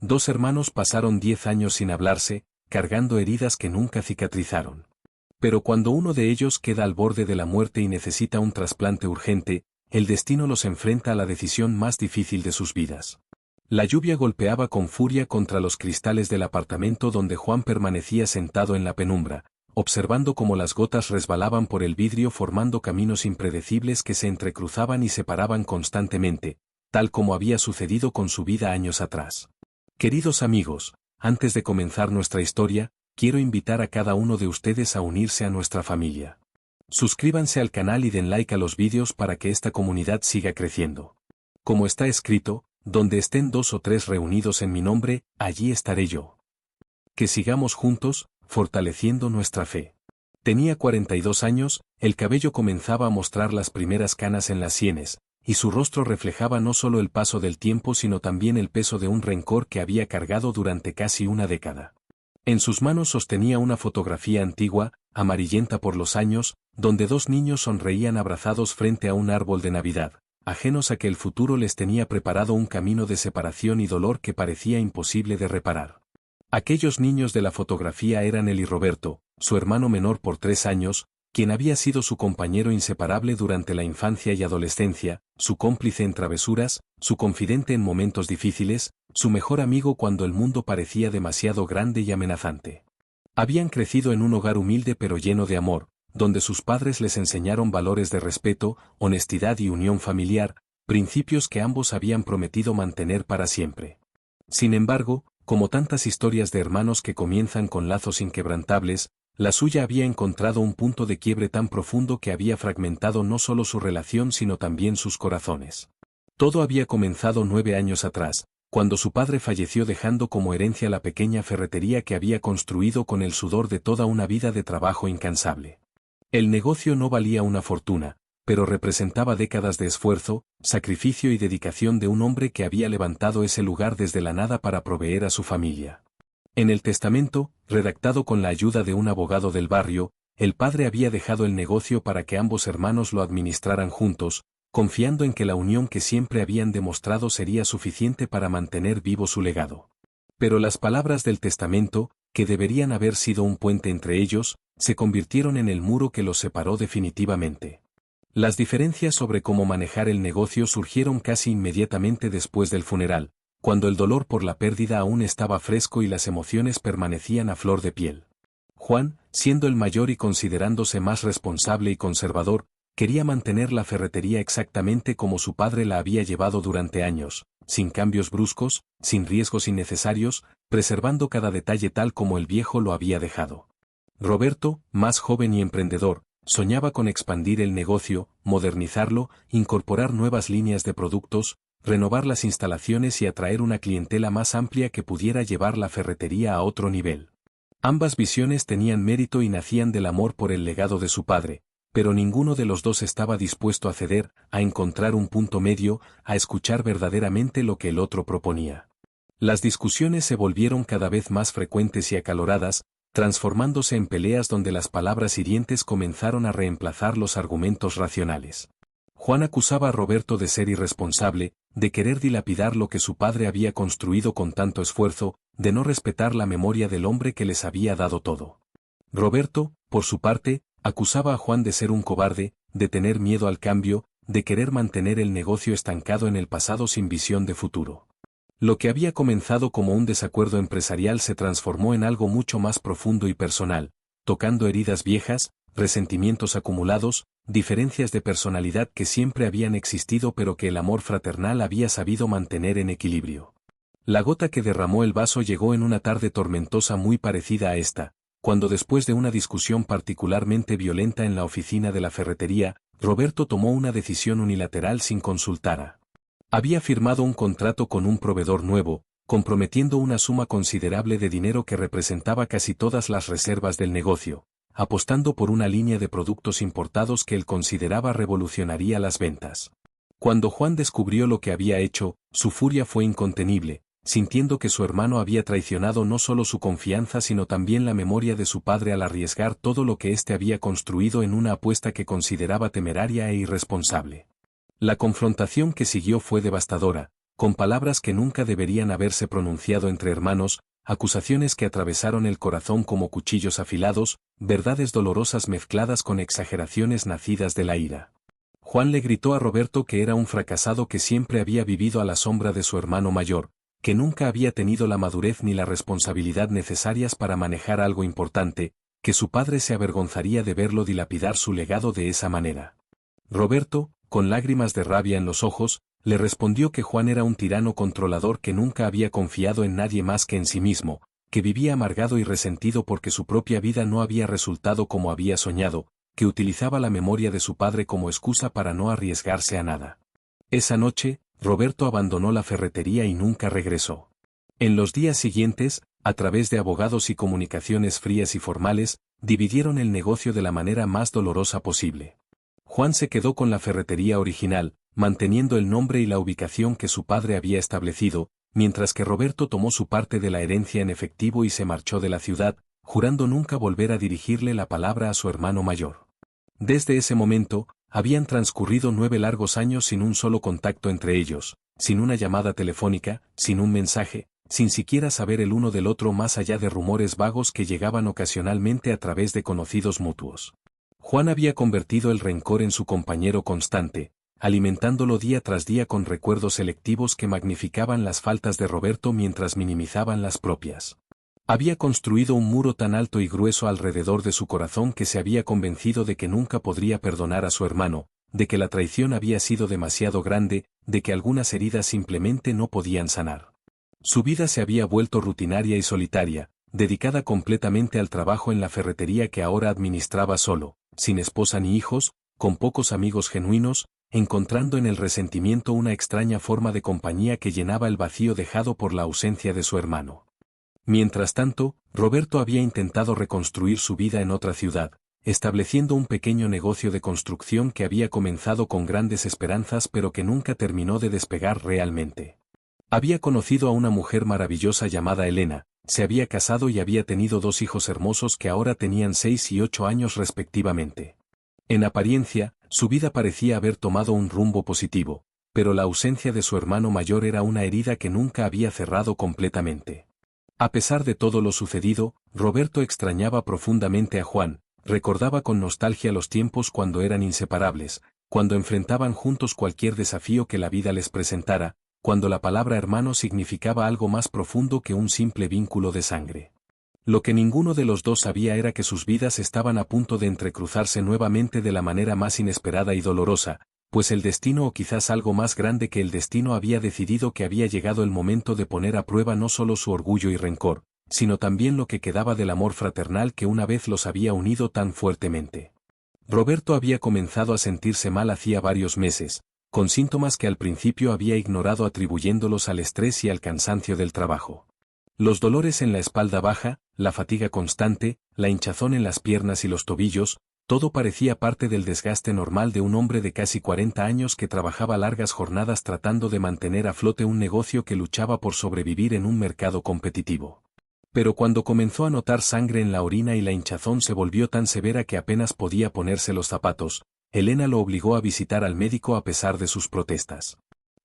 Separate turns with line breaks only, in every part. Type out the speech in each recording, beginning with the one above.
Dos hermanos pasaron 10 años sin hablarse, cargando heridas que nunca cicatrizaron. Pero cuando uno de ellos queda al borde de la muerte y necesita un trasplante urgente, el destino los enfrenta a la decisión más difícil de sus vidas. La lluvia golpeaba con furia contra los cristales del apartamento donde Juan permanecía sentado en la penumbra, observando cómo las gotas resbalaban por el vidrio formando caminos impredecibles que se entrecruzaban y separaban constantemente, tal como había sucedido con su vida años atrás. Queridos amigos, antes de comenzar nuestra historia, quiero invitar a cada uno de ustedes a unirse a nuestra familia. Suscríbanse al canal y den like a los vídeos para que esta comunidad siga creciendo. Como está escrito, donde estén 2 o 3 reunidos en mi nombre, allí estaré yo. Que sigamos juntos, fortaleciendo nuestra fe. Tenía 42 años, el cabello comenzaba a mostrar las primeras canas en las sienes, y su rostro reflejaba no solo el paso del tiempo sino también el peso de un rencor que había cargado durante casi una década. En sus manos sostenía una fotografía antigua, amarillenta por los años, donde 2 niños sonreían abrazados frente a un árbol de Navidad, ajenos a que el futuro les tenía preparado un camino de separación y dolor que parecía imposible de reparar. Aquellos niños de la fotografía eran él y Roberto, su hermano menor por 3 años, quien había sido su compañero inseparable durante la infancia y adolescencia, su cómplice en travesuras, su confidente en momentos difíciles, su mejor amigo cuando el mundo parecía demasiado grande y amenazante. Habían crecido en un hogar humilde pero lleno de amor, donde sus padres les enseñaron valores de respeto, honestidad y unión familiar, principios que ambos habían prometido mantener para siempre. Sin embargo, como tantas historias de hermanos que comienzan con lazos inquebrantables, la suya había encontrado un punto de quiebre tan profundo que había fragmentado no solo su relación sino también sus corazones. Todo había comenzado 9 años atrás, cuando su padre falleció dejando como herencia la pequeña ferretería que había construido con el sudor de toda una vida de trabajo incansable. El negocio no valía una fortuna, pero representaba décadas de esfuerzo, sacrificio y dedicación de un hombre que había levantado ese lugar desde la nada para proveer a su familia. En el testamento, redactado con la ayuda de un abogado del barrio, el padre había dejado el negocio para que ambos hermanos lo administraran juntos, confiando en que la unión que siempre habían demostrado sería suficiente para mantener vivo su legado. Pero las palabras del testamento, que deberían haber sido un puente entre ellos, se convirtieron en el muro que los separó definitivamente. Las diferencias sobre cómo manejar el negocio surgieron casi inmediatamente después del funeral, cuando el dolor por la pérdida aún estaba fresco y las emociones permanecían a flor de piel. Juan, siendo el mayor y considerándose más responsable y conservador, quería mantener la ferretería exactamente como su padre la había llevado durante años, sin cambios bruscos, sin riesgos innecesarios, preservando cada detalle tal como el viejo lo había dejado. Roberto, más joven y emprendedor, soñaba con expandir el negocio, modernizarlo, incorporar nuevas líneas de productos, renovar las instalaciones y atraer una clientela más amplia que pudiera llevar la ferretería a otro nivel. Ambas visiones tenían mérito y nacían del amor por el legado de su padre, pero ninguno de los dos estaba dispuesto a ceder, a encontrar un punto medio, a escuchar verdaderamente lo que el otro proponía. Las discusiones se volvieron cada vez más frecuentes y acaloradas, transformándose en peleas donde las palabras hirientes comenzaron a reemplazar los argumentos racionales. Juan acusaba a Roberto de ser irresponsable, de querer dilapidar lo que su padre había construido con tanto esfuerzo, de no respetar la memoria del hombre que les había dado todo. Roberto, por su parte, acusaba a Juan de ser un cobarde, de tener miedo al cambio, de querer mantener el negocio estancado en el pasado sin visión de futuro. Lo que había comenzado como un desacuerdo empresarial se transformó en algo mucho más profundo y personal, tocando heridas viejas, resentimientos acumulados, diferencias de personalidad que siempre habían existido pero que el amor fraternal había sabido mantener en equilibrio. La gota que derramó el vaso llegó en una tarde tormentosa muy parecida a esta, cuando después de una discusión particularmente violenta en la oficina de la ferretería, Roberto tomó una decisión unilateral sin consultar a. Había firmado un contrato con un proveedor nuevo, comprometiendo una suma considerable de dinero que representaba casi todas las reservas del negocio, apostando por una línea de productos importados que él consideraba revolucionaría las ventas. Cuando Juan descubrió lo que había hecho, su furia fue incontenible, sintiendo que su hermano había traicionado no solo su confianza sino también la memoria de su padre al arriesgar todo lo que éste había construido en una apuesta que consideraba temeraria e irresponsable. La confrontación que siguió fue devastadora, con palabras que nunca deberían haberse pronunciado entre hermanos, acusaciones que atravesaron el corazón como cuchillos afilados, verdades dolorosas mezcladas con exageraciones nacidas de la ira. Juan le gritó a Roberto que era un fracasado que siempre había vivido a la sombra de su hermano mayor, que nunca había tenido la madurez ni la responsabilidad necesarias para manejar algo importante, que su padre se avergonzaría de verlo dilapidar su legado de esa manera. Roberto, con lágrimas de rabia en los ojos, le respondió que Juan era un tirano controlador que nunca había confiado en nadie más que en sí mismo, que vivía amargado y resentido porque su propia vida no había resultado como había soñado, que utilizaba la memoria de su padre como excusa para no arriesgarse a nada. Esa noche, Roberto abandonó la ferretería y nunca regresó. En los días siguientes, a través de abogados y comunicaciones frías y formales, dividieron el negocio de la manera más dolorosa posible. Juan se quedó con la ferretería original, manteniendo el nombre y la ubicación que su padre había establecido, mientras que Roberto tomó su parte de la herencia en efectivo y se marchó de la ciudad, jurando nunca volver a dirigirle la palabra a su hermano mayor. Desde ese momento, habían transcurrido 9 largos años sin un solo contacto entre ellos, sin una llamada telefónica, sin un mensaje, sin siquiera saber el uno del otro más allá de rumores vagos que llegaban ocasionalmente a través de conocidos mutuos. Juan había convertido el rencor en su compañero constante, alimentándolo día tras día con recuerdos selectivos que magnificaban las faltas de Roberto mientras minimizaban las propias. Había construido un muro tan alto y grueso alrededor de su corazón que se había convencido de que nunca podría perdonar a su hermano, de que la traición había sido demasiado grande, de que algunas heridas simplemente no podían sanar. Su vida se había vuelto rutinaria y solitaria, dedicada completamente al trabajo en la ferretería que ahora administraba solo, sin esposa ni hijos, con pocos amigos genuinos, encontrando en el resentimiento una extraña forma de compañía que llenaba el vacío dejado por la ausencia de su hermano. Mientras tanto, Roberto había intentado reconstruir su vida en otra ciudad, estableciendo un pequeño negocio de construcción que había comenzado con grandes esperanzas pero que nunca terminó de despegar realmente. Había conocido a una mujer maravillosa llamada Elena, se había casado y había tenido 2 hijos hermosos que ahora tenían 6 y 8 años respectivamente. En apariencia, su vida parecía haber tomado un rumbo positivo, pero la ausencia de su hermano mayor era una herida que nunca había cerrado completamente. A pesar de todo lo sucedido, Roberto extrañaba profundamente a Juan, recordaba con nostalgia los tiempos cuando eran inseparables, cuando enfrentaban juntos cualquier desafío que la vida les presentara, cuando la palabra hermano significaba algo más profundo que un simple vínculo de sangre. Lo que ninguno de los dos sabía era que sus vidas estaban a punto de entrecruzarse nuevamente de la manera más inesperada y dolorosa, pues el destino o quizás algo más grande que el destino había decidido que había llegado el momento de poner a prueba no solo su orgullo y rencor, sino también lo que quedaba del amor fraternal que una vez los había unido tan fuertemente. Roberto había comenzado a sentirse mal hacía varios meses, con síntomas que al principio había ignorado atribuyéndolos al estrés y al cansancio del trabajo. Los dolores en la espalda baja, la fatiga constante, la hinchazón en las piernas y los tobillos, todo parecía parte del desgaste normal de un hombre de casi 40 años que trabajaba largas jornadas tratando de mantener a flote un negocio que luchaba por sobrevivir en un mercado competitivo. Pero cuando comenzó a notar sangre en la orina y la hinchazón se volvió tan severa que apenas podía ponerse los zapatos, Elena lo obligó a visitar al médico a pesar de sus protestas.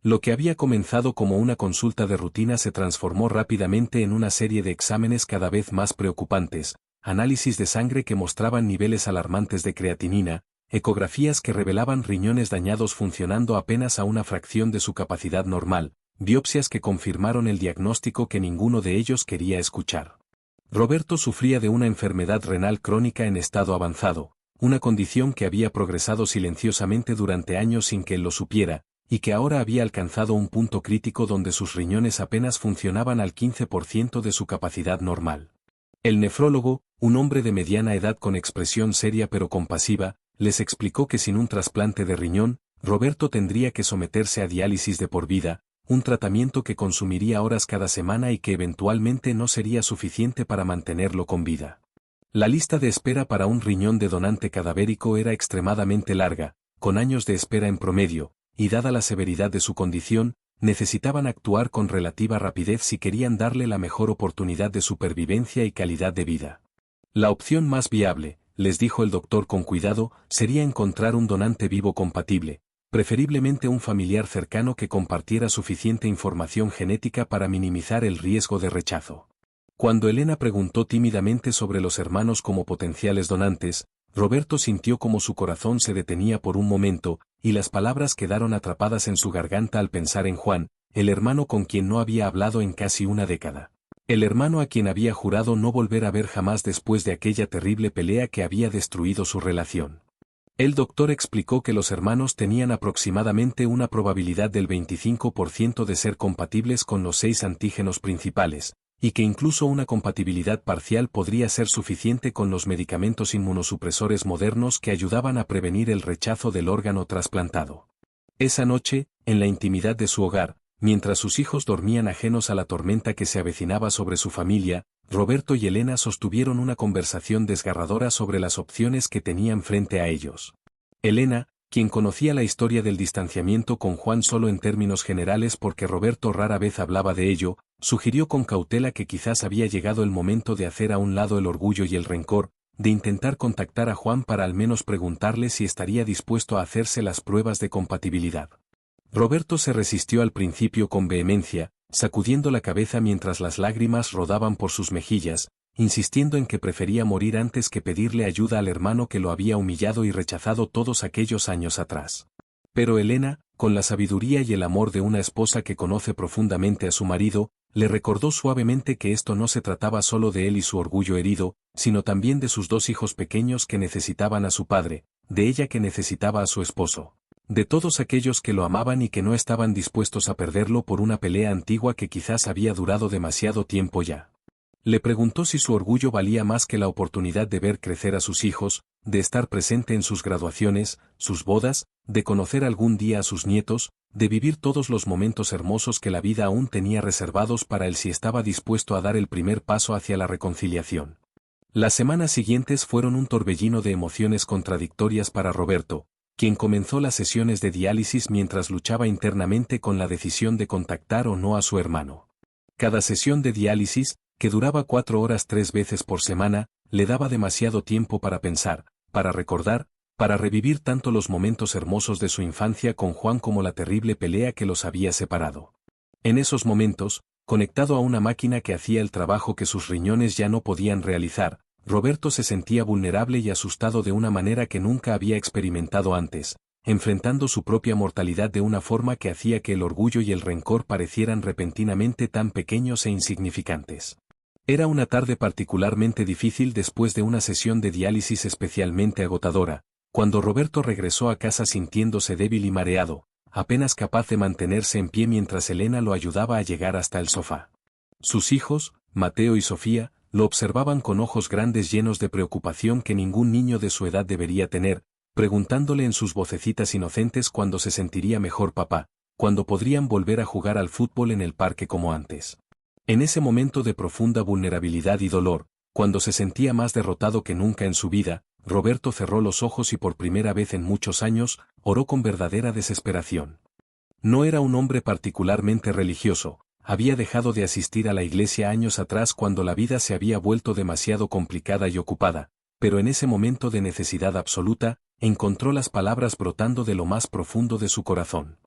Lo que había comenzado como una consulta de rutina se transformó rápidamente en una serie de exámenes cada vez más preocupantes, análisis de sangre que mostraban niveles alarmantes de creatinina, ecografías que revelaban riñones dañados funcionando apenas a una fracción de su capacidad normal, biopsias que confirmaron el diagnóstico que ninguno de ellos quería escuchar. Roberto sufría de una enfermedad renal crónica en estado avanzado, una condición que había progresado silenciosamente durante años sin que él lo supiera, y que ahora había alcanzado un punto crítico donde sus riñones apenas funcionaban al 15% de su capacidad normal. El nefrólogo, un hombre de mediana edad con expresión seria pero compasiva, les explicó que sin un trasplante de riñón, Roberto tendría que someterse a diálisis de por vida, un tratamiento que consumiría horas cada semana y que eventualmente no sería suficiente para mantenerlo con vida. La lista de espera para un riñón de donante cadavérico era extremadamente larga, con años de espera en promedio, y dada la severidad de su condición, necesitaban actuar con relativa rapidez si querían darle la mejor oportunidad de supervivencia y calidad de vida. La opción más viable, les dijo el doctor con cuidado, sería encontrar un donante vivo compatible, preferiblemente un familiar cercano que compartiera suficiente información genética para minimizar el riesgo de rechazo. Cuando Elena preguntó tímidamente sobre los hermanos como potenciales donantes, Roberto sintió como su corazón se detenía por un momento, y las palabras quedaron atrapadas en su garganta al pensar en Juan, el hermano con quien no había hablado en casi una década. El hermano a quien había jurado no volver a ver jamás después de aquella terrible pelea que había destruido su relación. El doctor explicó que los hermanos tenían aproximadamente una probabilidad del 25% de ser compatibles con los 6 antígenos principales, y que incluso una compatibilidad parcial podría ser suficiente con los medicamentos inmunosupresores modernos que ayudaban a prevenir el rechazo del órgano trasplantado. Esa noche, en la intimidad de su hogar, mientras sus hijos dormían ajenos a la tormenta que se avecinaba sobre su familia, Roberto y Elena sostuvieron una conversación desgarradora sobre las opciones que tenían frente a ellos. Elena, quien conocía la historia del distanciamiento con Juan solo en términos generales porque Roberto rara vez hablaba de ello, sugirió con cautela que quizás había llegado el momento de hacer a un lado el orgullo y el rencor, de intentar contactar a Juan para al menos preguntarle si estaría dispuesto a hacerse las pruebas de compatibilidad. Roberto se resistió al principio con vehemencia, sacudiendo la cabeza mientras las lágrimas rodaban por sus mejillas, insistiendo en que prefería morir antes que pedirle ayuda al hermano que lo había humillado y rechazado todos aquellos años atrás. Pero Elena, con la sabiduría y el amor de una esposa que conoce profundamente a su marido, le recordó suavemente que esto no se trataba solo de él y su orgullo herido, sino también de sus 2 hijos pequeños que necesitaban a su padre, de ella que necesitaba a su esposo, de todos aquellos que lo amaban y que no estaban dispuestos a perderlo por una pelea antigua que quizás había durado demasiado tiempo ya. Le preguntó si su orgullo valía más que la oportunidad de ver crecer a sus hijos, de estar presente en sus graduaciones, sus bodas, de conocer algún día a sus nietos, de vivir todos los momentos hermosos que la vida aún tenía reservados para él si estaba dispuesto a dar el primer paso hacia la reconciliación. Las semanas siguientes fueron un torbellino de emociones contradictorias para Roberto, quien comenzó las sesiones de diálisis mientras luchaba internamente con la decisión de contactar o no a su hermano. Cada sesión de diálisis, que duraba 4 horas 3 veces por semana, le daba demasiado tiempo para pensar, para recordar, para revivir tanto los momentos hermosos de su infancia con Juan como la terrible pelea que los había separado. En esos momentos, conectado a una máquina que hacía el trabajo que sus riñones ya no podían realizar, Roberto se sentía vulnerable y asustado de una manera que nunca había experimentado antes, enfrentando su propia mortalidad de una forma que hacía que el orgullo y el rencor parecieran repentinamente tan pequeños e insignificantes. Era una tarde particularmente difícil después de una sesión de diálisis especialmente agotadora, cuando Roberto regresó a casa sintiéndose débil y mareado, apenas capaz de mantenerse en pie mientras Elena lo ayudaba a llegar hasta el sofá. Sus hijos, Mateo y Sofía, lo observaban con ojos grandes llenos de preocupación que ningún niño de su edad debería tener, preguntándole en sus vocecitas inocentes cuándo se sentiría mejor papá, cuándo podrían volver a jugar al fútbol en el parque como antes. En ese momento de profunda vulnerabilidad y dolor, cuando se sentía más derrotado que nunca en su vida, Roberto cerró los ojos y por primera vez en muchos años, oró con verdadera desesperación. No era un hombre particularmente religioso, había dejado de asistir a la iglesia años atrás cuando la vida se había vuelto demasiado complicada y ocupada, pero en ese momento de necesidad absoluta, encontró las palabras brotando de lo más profundo de su corazón.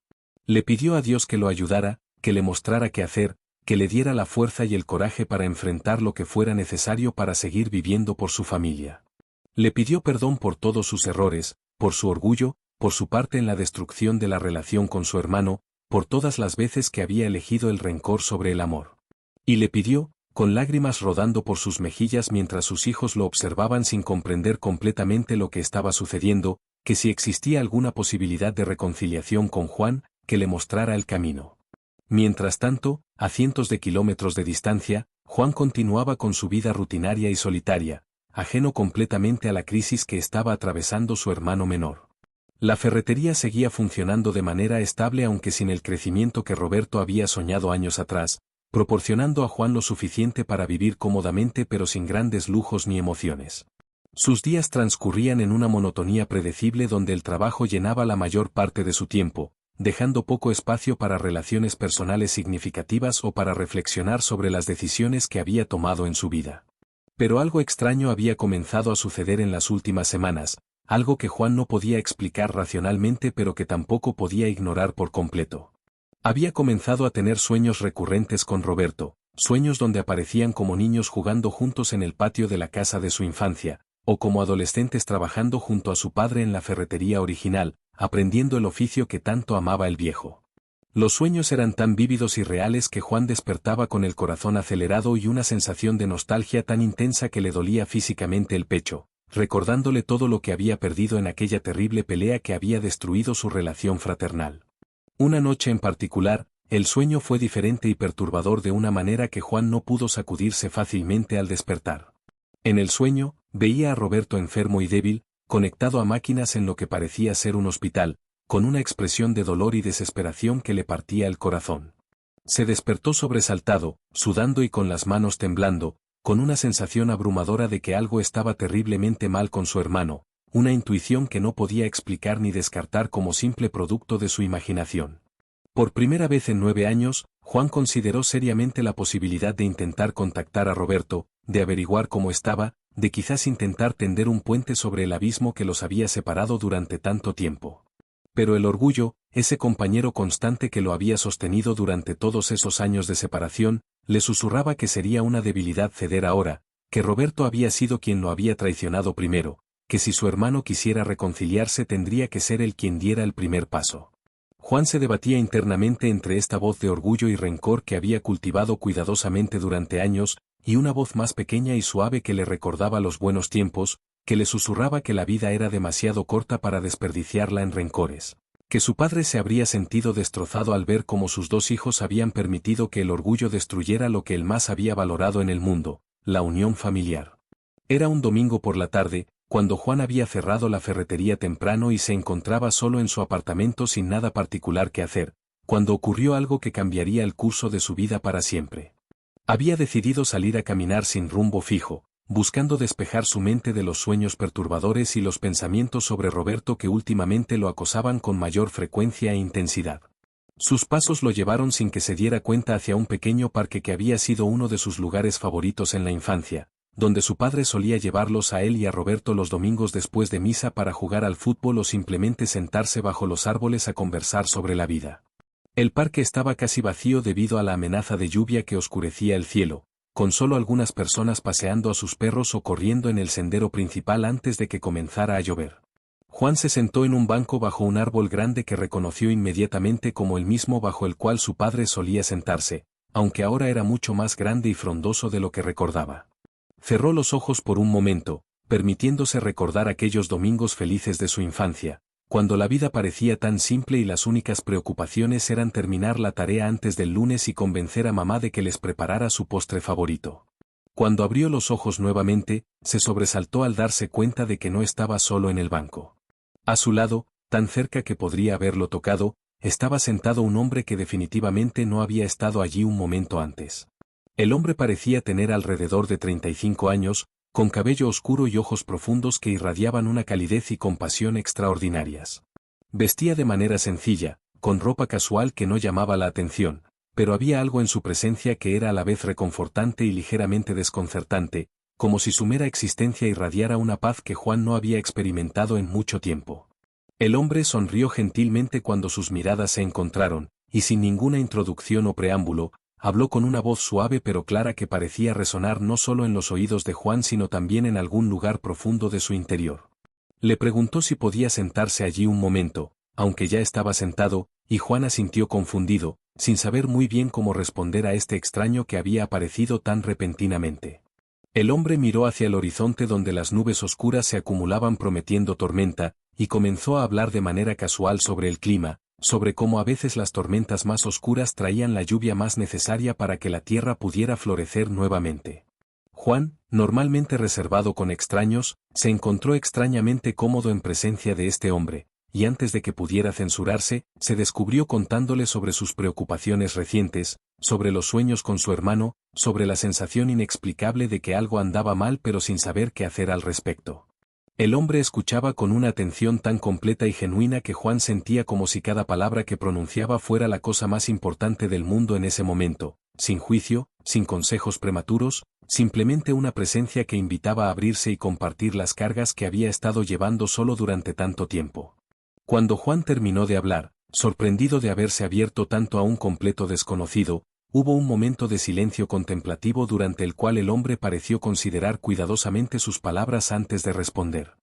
Le pidió a Dios que lo ayudara, que le mostrara qué hacer, que le diera la fuerza y el coraje para enfrentar lo que fuera necesario para seguir viviendo por su familia. Le pidió perdón por todos sus errores, por su orgullo, por su parte en la destrucción de la relación con su hermano, por todas las veces que había elegido el rencor sobre el amor. Y le pidió, con lágrimas rodando por sus mejillas mientras sus hijos lo observaban sin comprender completamente lo que estaba sucediendo, que si existía alguna posibilidad de reconciliación con Juan, que le mostrara el camino. Mientras tanto, a cientos de kilómetros de distancia, Juan continuaba con su vida rutinaria y solitaria, ajeno completamente a la crisis que estaba atravesando su hermano menor. La ferretería seguía funcionando de manera estable aunque sin el crecimiento que Roberto había soñado años atrás, proporcionando a Juan lo suficiente para vivir cómodamente pero sin grandes lujos ni emociones. Sus días transcurrían en una monotonía predecible donde el trabajo llenaba la mayor parte de su tiempo, dejando poco espacio para relaciones personales significativas o para reflexionar sobre las decisiones que había tomado en su vida. Pero algo extraño había comenzado a suceder en las últimas semanas, algo que Juan no podía explicar racionalmente pero que tampoco podía ignorar por completo. Había comenzado a tener sueños recurrentes con Roberto, sueños donde aparecían como niños jugando juntos en el patio de la casa de su infancia, o como adolescentes trabajando junto a su padre en la ferretería original, aprendiendo el oficio que tanto amaba el viejo. Los sueños eran tan vívidos y reales que Juan despertaba con el corazón acelerado y una sensación de nostalgia tan intensa que le dolía físicamente el pecho, recordándole todo lo que había perdido en aquella terrible pelea que había destruido su relación fraternal. Una noche en particular, el sueño fue diferente y perturbador de una manera que Juan no pudo sacudirse fácilmente al despertar. En el sueño, veía a Roberto enfermo y débil, conectado a máquinas en lo que parecía ser un hospital, con una expresión de dolor y desesperación que le partía el corazón. Se despertó sobresaltado, sudando y con las manos temblando, con una sensación abrumadora de que algo estaba terriblemente mal con su hermano, una intuición que no podía explicar ni descartar como simple producto de su imaginación. Por primera vez en 9 años, Juan consideró seriamente la posibilidad de intentar contactar a Roberto, de averiguar cómo estaba, de quizás intentar tender un puente sobre el abismo que los había separado durante tanto tiempo. Pero el orgullo, ese compañero constante que lo había sostenido durante todos esos años de separación, le susurraba que sería una debilidad ceder ahora, que Roberto había sido quien lo había traicionado primero, que si su hermano quisiera reconciliarse tendría que ser él quien diera el primer paso. Juan se debatía internamente entre esta voz de orgullo y rencor que había cultivado cuidadosamente durante años, y una voz más pequeña y suave que le recordaba los buenos tiempos, que le susurraba que la vida era demasiado corta para desperdiciarla en rencores, que su padre se habría sentido destrozado al ver cómo sus 2 hijos habían permitido que el orgullo destruyera lo que él más había valorado en el mundo, la unión familiar. Era un domingo por la tarde, cuando Juan había cerrado la ferretería temprano y se encontraba solo en su apartamento sin nada particular que hacer, cuando ocurrió algo que cambiaría el curso de su vida para siempre. Había decidido salir a caminar sin rumbo fijo, buscando despejar su mente de los sueños perturbadores y los pensamientos sobre Roberto que últimamente lo acosaban con mayor frecuencia e intensidad. Sus pasos lo llevaron sin que se diera cuenta hacia un pequeño parque que había sido uno de sus lugares favoritos en la infancia, donde su padre solía llevarlos a él y a Roberto los domingos después de misa para jugar al fútbol o simplemente sentarse bajo los árboles a conversar sobre la vida. El parque estaba casi vacío debido a la amenaza de lluvia que oscurecía el cielo, con solo algunas personas paseando a sus perros o corriendo en el sendero principal antes de que comenzara a llover. Juan se sentó en un banco bajo un árbol grande que reconoció inmediatamente como el mismo bajo el cual su padre solía sentarse, aunque ahora era mucho más grande y frondoso de lo que recordaba. Cerró los ojos por un momento, permitiéndose recordar aquellos domingos felices de su infancia, cuando la vida parecía tan simple y las únicas preocupaciones eran terminar la tarea antes del lunes y convencer a mamá de que les preparara su postre favorito. Cuando abrió los ojos nuevamente, se sobresaltó al darse cuenta de que no estaba solo en el banco. A su lado, tan cerca que podría haberlo tocado, estaba sentado un hombre que definitivamente no había estado allí un momento antes. El hombre parecía tener alrededor de 35 años, con cabello oscuro y ojos profundos que irradiaban una calidez y compasión extraordinarias. Vestía de manera sencilla, con ropa casual que no llamaba la atención, pero había algo en su presencia que era a la vez reconfortante y ligeramente desconcertante, como si su mera existencia irradiara una paz que Juan no había experimentado en mucho tiempo. El hombre sonrió gentilmente cuando sus miradas se encontraron, y sin ninguna introducción o preámbulo, habló con una voz suave pero clara que parecía resonar no solo en los oídos de Juan sino también en algún lugar profundo de su interior. Le preguntó si podía sentarse allí un momento, aunque ya estaba sentado, y Juan asintió confundido, sin saber muy bien cómo responder a este extraño que había aparecido tan repentinamente. El hombre miró hacia el horizonte donde las nubes oscuras se acumulaban prometiendo tormenta, y comenzó a hablar de manera casual sobre el clima, sobre cómo a veces las tormentas más oscuras traían la lluvia más necesaria para que la tierra pudiera florecer nuevamente. Juan, normalmente reservado con extraños, se encontró extrañamente cómodo en presencia de este hombre, y antes de que pudiera censurarse, se descubrió contándole sobre sus preocupaciones recientes, sobre los sueños con su hermano, sobre la sensación inexplicable de que algo andaba mal pero sin saber qué hacer al respecto. El hombre escuchaba con una atención tan completa y genuina que Juan sentía como si cada palabra que pronunciaba fuera la cosa más importante del mundo en ese momento, sin juicio, sin consejos prematuros, simplemente una presencia que invitaba a abrirse y compartir las cargas que había estado llevando solo durante tanto tiempo. Cuando Juan terminó de hablar, sorprendido de haberse abierto tanto a un completo desconocido, hubo un momento de silencio contemplativo durante el cual el hombre pareció considerar cuidadosamente sus palabras antes de responder.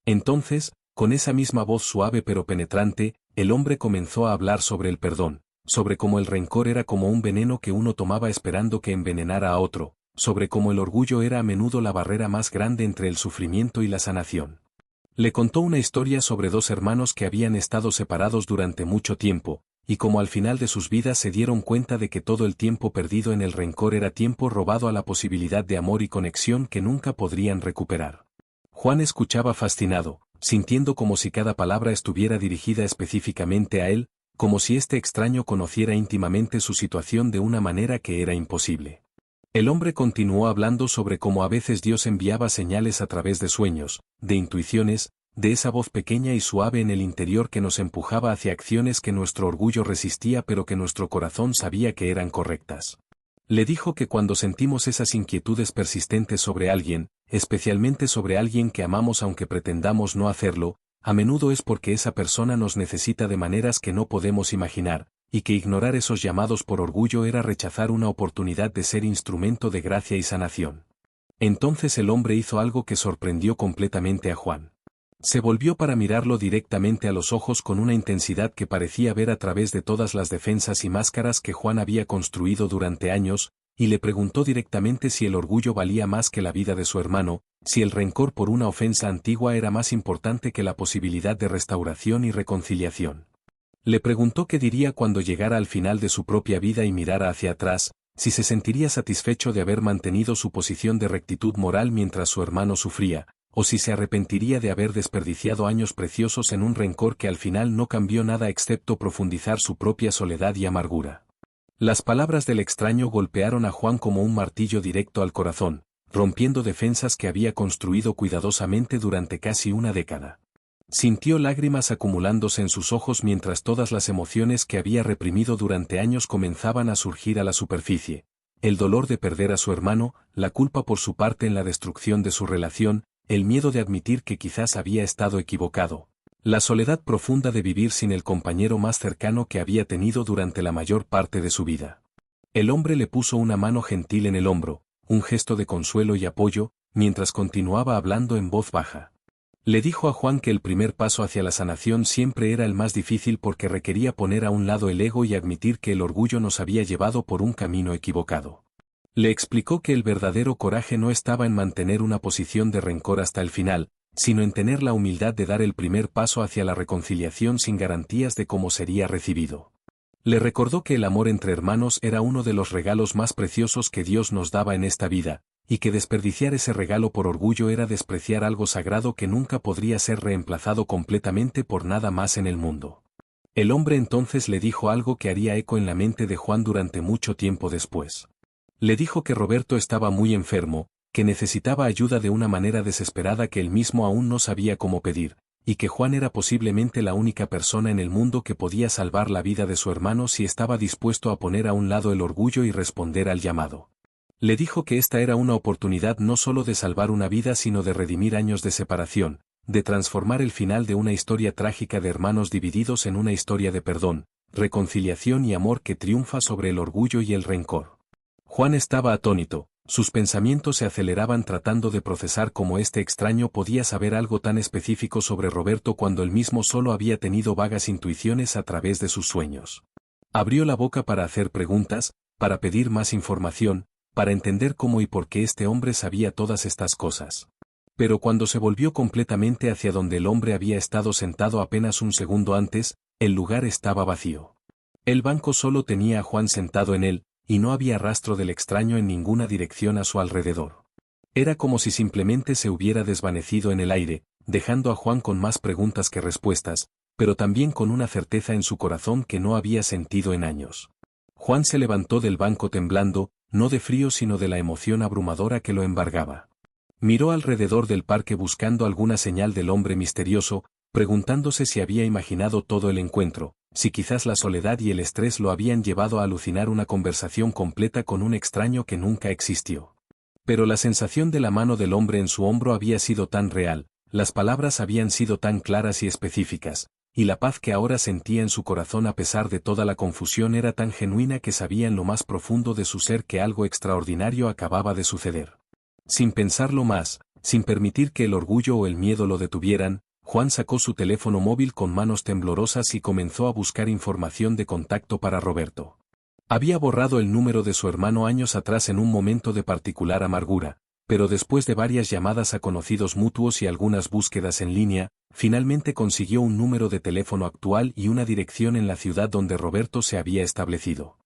Entonces, con esa misma voz suave pero penetrante, el hombre comenzó a hablar sobre el perdón, sobre cómo el rencor era como un veneno que uno tomaba esperando que envenenara a otro, sobre cómo el orgullo era a menudo la barrera más grande entre el sufrimiento y la sanación. Le contó una historia sobre dos hermanos que habían estado separados durante mucho tiempo, y cómo al final de sus vidas se dieron cuenta de que todo el tiempo perdido en el rencor era tiempo robado a la posibilidad de amor y conexión que nunca podrían recuperar. Juan escuchaba fascinado, sintiendo como si cada palabra estuviera dirigida específicamente a él, como si este extraño conociera íntimamente su situación de una manera que era imposible. El hombre continuó hablando sobre cómo a veces Dios enviaba señales a través de sueños, de intuiciones, de esa voz pequeña y suave en el interior que nos empujaba hacia acciones que nuestro orgullo resistía pero que nuestro corazón sabía que eran correctas. Le dijo que cuando sentimos esas inquietudes persistentes sobre alguien, especialmente sobre alguien que amamos aunque pretendamos no hacerlo, a menudo es porque esa persona nos necesita de maneras que no podemos imaginar, y que ignorar esos llamados por orgullo era rechazar una oportunidad de ser instrumento de gracia y sanación. Entonces el hombre hizo algo que sorprendió completamente a Juan. Se volvió para mirarlo directamente a los ojos con una intensidad que parecía ver a través de todas las defensas y máscaras que Juan había construido durante años, y le preguntó directamente si el orgullo valía más que la vida de su hermano, si el rencor por una ofensa antigua era más importante que la posibilidad de restauración y reconciliación. Le preguntó qué diría cuando llegara al final de su propia vida y mirara hacia atrás, si se sentiría satisfecho de haber mantenido su posición de rectitud moral mientras su hermano sufría, o si se arrepentiría de haber desperdiciado años preciosos en un rencor que al final no cambió nada excepto profundizar su propia soledad y amargura. Las palabras del extraño golpearon a Juan como un martillo directo al corazón, rompiendo defensas que había construido cuidadosamente durante casi una década. Sintió lágrimas acumulándose en sus ojos mientras todas las emociones que había reprimido durante años comenzaban a surgir a la superficie. El dolor de perder a su hermano, la culpa por su parte en la destrucción de su relación, el miedo de admitir que quizás había estado equivocado. La soledad profunda de vivir sin el compañero más cercano que había tenido durante la mayor parte de su vida. El hombre le puso una mano gentil en el hombro, un gesto de consuelo y apoyo, mientras continuaba hablando en voz baja. Le dijo a Juan que el primer paso hacia la sanación siempre era el más difícil porque requería poner a un lado el ego y admitir que el orgullo nos había llevado por un camino equivocado. Le explicó que el verdadero coraje no estaba en mantener una posición de rencor hasta el final, sino en tener la humildad de dar el primer paso hacia la reconciliación sin garantías de cómo sería recibido. Le recordó que el amor entre hermanos era uno de los regalos más preciosos que Dios nos daba en esta vida, y que desperdiciar ese regalo por orgullo era despreciar algo sagrado que nunca podría ser reemplazado completamente por nada más en el mundo. El hombre entonces le dijo algo que haría eco en la mente de Juan durante mucho tiempo después. Le dijo que Roberto estaba muy enfermo, que necesitaba ayuda de una manera desesperada que él mismo aún no sabía cómo pedir, y que Juan era posiblemente la única persona en el mundo que podía salvar la vida de su hermano si estaba dispuesto a poner a un lado el orgullo y responder al llamado. Le dijo que esta era una oportunidad no solo de salvar una vida sino de redimir años de separación, de transformar el final de una historia trágica de hermanos divididos en una historia de perdón, reconciliación y amor que triunfa sobre el orgullo y el rencor. Juan estaba atónito, sus pensamientos se aceleraban tratando de procesar cómo este extraño podía saber algo tan específico sobre Roberto cuando él mismo solo había tenido vagas intuiciones a través de sus sueños. Abrió la boca para hacer preguntas, para pedir más información, para entender cómo y por qué este hombre sabía todas estas cosas. Pero cuando se volvió completamente hacia donde el hombre había estado sentado apenas un segundo antes, el lugar estaba vacío. El banco solo tenía a Juan sentado en él, y no había rastro del extraño en ninguna dirección a su alrededor. Era como si simplemente se hubiera desvanecido en el aire, dejando a Juan con más preguntas que respuestas, pero también con una certeza en su corazón que no había sentido en años. Juan se levantó del banco temblando, no de frío sino de la emoción abrumadora que lo embargaba. Miró alrededor del parque buscando alguna señal del hombre misterioso, preguntándose si había imaginado todo el encuentro, si quizás la soledad y el estrés lo habían llevado a alucinar una conversación completa con un extraño que nunca existió. Pero la sensación de la mano del hombre en su hombro había sido tan real, las palabras habían sido tan claras y específicas, y la paz que ahora sentía en su corazón a pesar de toda la confusión era tan genuina que sabía en lo más profundo de su ser que algo extraordinario acababa de suceder. Sin pensarlo más, sin permitir que el orgullo o el miedo lo detuvieran, Juan sacó su teléfono móvil con manos temblorosas y comenzó a buscar información de contacto para Roberto. Había borrado el número de su hermano años atrás en un momento de particular amargura, pero después de varias llamadas a conocidos mutuos y algunas búsquedas en línea, finalmente consiguió un número de teléfono actual y una dirección en la ciudad donde Roberto se había establecido.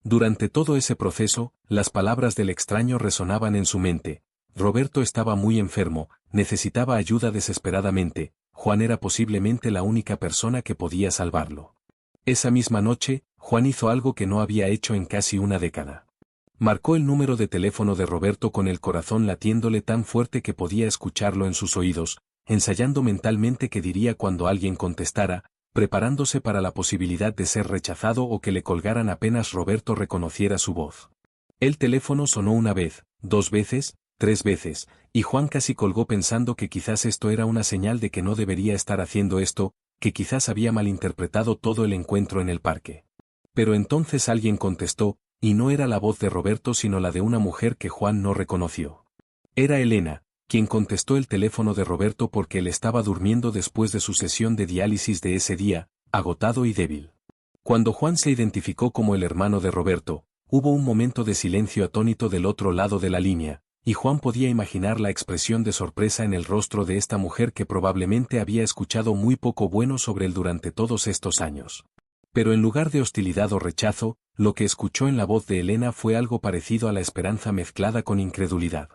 Durante todo ese proceso, las palabras del extraño resonaban en su mente. Roberto estaba muy enfermo, necesitaba ayuda desesperadamente, Juan era posiblemente la única persona que podía salvarlo. Esa misma noche, Juan hizo algo que no había hecho en casi una década. Marcó el número de teléfono de Roberto con el corazón latiéndole tan fuerte que podía escucharlo en sus oídos, ensayando mentalmente qué diría cuando alguien contestara, preparándose para la posibilidad de ser rechazado o que le colgaran apenas Roberto reconociera su voz. El teléfono sonó una vez, 2 veces, 3 veces, y Juan casi colgó pensando que quizás esto era una señal de que no debería estar haciendo esto, que quizás había malinterpretado todo el encuentro en el parque. Pero entonces alguien contestó, y no era la voz de Roberto sino la de una mujer que Juan no reconoció. Era Elena, quien contestó el teléfono de Roberto porque él estaba durmiendo después de su sesión de diálisis de ese día, agotado y débil. Cuando Juan se identificó como el hermano de Roberto, hubo un momento de silencio atónito del otro lado de la línea, y Juan podía imaginar la expresión de sorpresa en el rostro de esta mujer que probablemente había escuchado muy poco bueno sobre él durante todos estos años. Pero en lugar de hostilidad o rechazo, lo que escuchó en la voz de Elena fue algo parecido a la esperanza mezclada con incredulidad.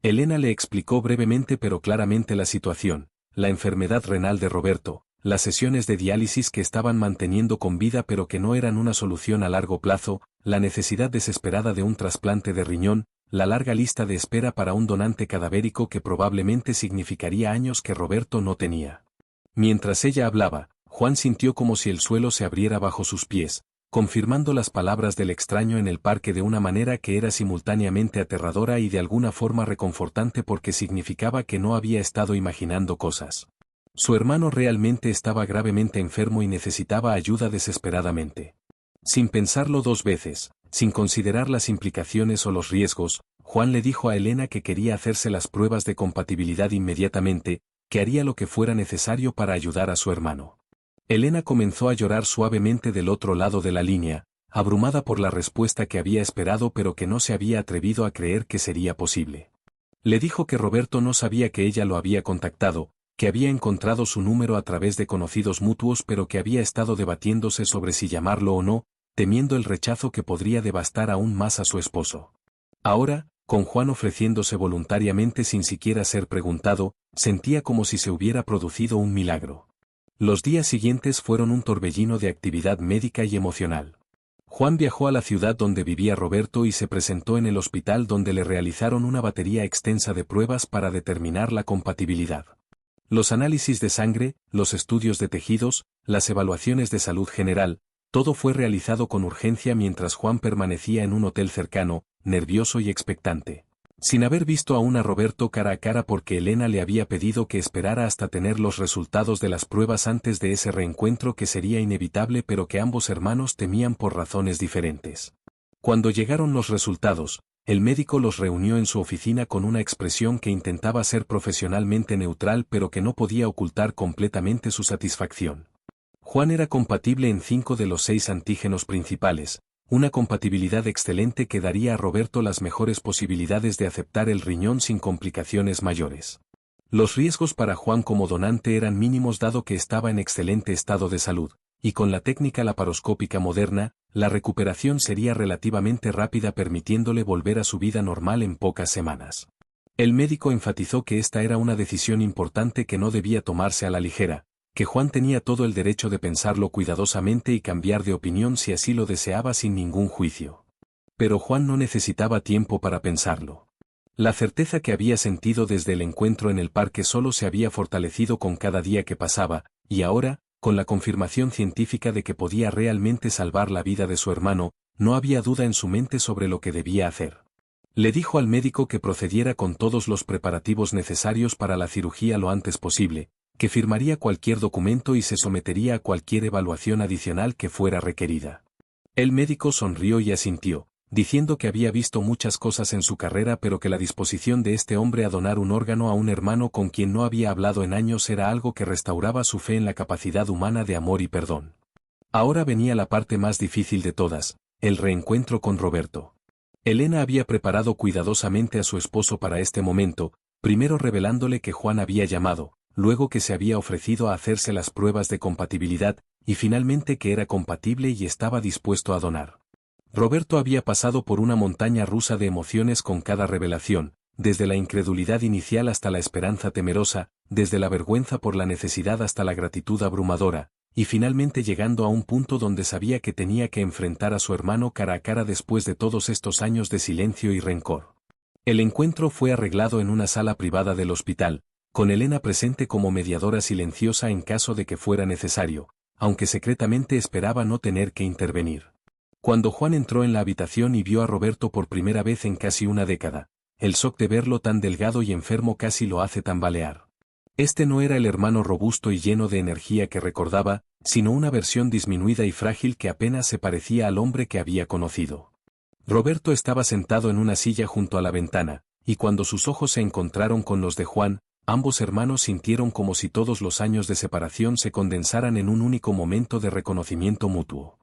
Elena le explicó brevemente pero claramente la situación, la enfermedad renal de Roberto, las sesiones de diálisis que estaban manteniendo con vida pero que no eran una solución a largo plazo, la necesidad desesperada de un trasplante de riñón, la larga lista de espera para un donante cadavérico que probablemente significaría años que Roberto no tenía. Mientras ella hablaba, Juan sintió como si el suelo se abriera bajo sus pies, confirmando las palabras del extraño en el parque de una manera que era simultáneamente aterradora y de alguna forma reconfortante porque significaba que no había estado imaginando cosas. Su hermano realmente estaba gravemente enfermo y necesitaba ayuda desesperadamente. Sin pensarlo 2 veces, sin considerar las implicaciones o los riesgos, Juan le dijo a Elena que quería hacerse las pruebas de compatibilidad inmediatamente, que haría lo que fuera necesario para ayudar a su hermano. Elena comenzó a llorar suavemente del otro lado de la línea, abrumada por la respuesta que había esperado pero que no se había atrevido a creer que sería posible. Le dijo que Roberto no sabía que ella lo había contactado, que había encontrado su número a través de conocidos mutuos pero que había estado debatiéndose sobre si llamarlo o no, temiendo el rechazo que podría devastar aún más a su esposo. Ahora, con Juan ofreciéndose voluntariamente sin siquiera ser preguntado, sentía como si se hubiera producido un milagro. Los días siguientes fueron un torbellino de actividad médica y emocional. Juan viajó a la ciudad donde vivía Roberto y se presentó en el hospital donde le realizaron una batería extensa de pruebas para determinar la compatibilidad. Los análisis de sangre, los estudios de tejidos, las evaluaciones de salud general, todo fue realizado con urgencia mientras Juan permanecía en un hotel cercano, nervioso y expectante. Sin haber visto aún a Roberto cara a cara porque Elena le había pedido que esperara hasta tener los resultados de las pruebas antes de ese reencuentro que sería inevitable pero que ambos hermanos temían por razones diferentes. Cuando llegaron los resultados, el médico los reunió en su oficina con una expresión que intentaba ser profesionalmente neutral pero que no podía ocultar completamente su satisfacción. Juan era compatible en 5 de los 6 antígenos principales, una compatibilidad excelente que daría a Roberto las mejores posibilidades de aceptar el riñón sin complicaciones mayores. Los riesgos para Juan como donante eran mínimos dado que estaba en excelente estado de salud, y con la técnica laparoscópica moderna, la recuperación sería relativamente rápida permitiéndole volver a su vida normal en pocas semanas. El médico enfatizó que esta era una decisión importante que no debía tomarse a la ligera, que Juan tenía todo el derecho de pensarlo cuidadosamente y cambiar de opinión si así lo deseaba sin ningún juicio. Pero Juan no necesitaba tiempo para pensarlo. La certeza que había sentido desde el encuentro en el parque solo se había fortalecido con cada día que pasaba, y ahora, con la confirmación científica de que podía realmente salvar la vida de su hermano, no había duda en su mente sobre lo que debía hacer. Le dijo al médico que procediera con todos los preparativos necesarios para la cirugía lo antes posible, que firmaría cualquier documento y se sometería a cualquier evaluación adicional que fuera requerida. El médico sonrió y asintió, diciendo que había visto muchas cosas en su carrera pero que la disposición de este hombre a donar un órgano a un hermano con quien no había hablado en años era algo que restauraba su fe en la capacidad humana de amor y perdón. Ahora venía la parte más difícil de todas, el reencuentro con Roberto. Elena había preparado cuidadosamente a su esposo para este momento, primero revelándole que Juan había llamado, luego que se había ofrecido a hacerse las pruebas de compatibilidad, y finalmente que era compatible y estaba dispuesto a donar. Roberto había pasado por una montaña rusa de emociones con cada revelación, desde la incredulidad inicial hasta la esperanza temerosa, desde la vergüenza por la necesidad hasta la gratitud abrumadora, y finalmente llegando a un punto donde sabía que tenía que enfrentar a su hermano cara a cara después de todos estos años de silencio y rencor. El encuentro fue arreglado en una sala privada del hospital, con Elena presente como mediadora silenciosa en caso de que fuera necesario, aunque secretamente esperaba no tener que intervenir. Cuando Juan entró en la habitación y vio a Roberto por primera vez en casi una década, el shock de verlo tan delgado y enfermo casi lo hace tambalear. Este no era el hermano robusto y lleno de energía que recordaba, sino una versión disminuida y frágil que apenas se parecía al hombre que había conocido. Roberto estaba sentado en una silla junto a la ventana, y cuando sus ojos se encontraron con los de Juan, ambos hermanos sintieron como si todos los años de separación se condensaran en un único momento de reconocimiento mutuo.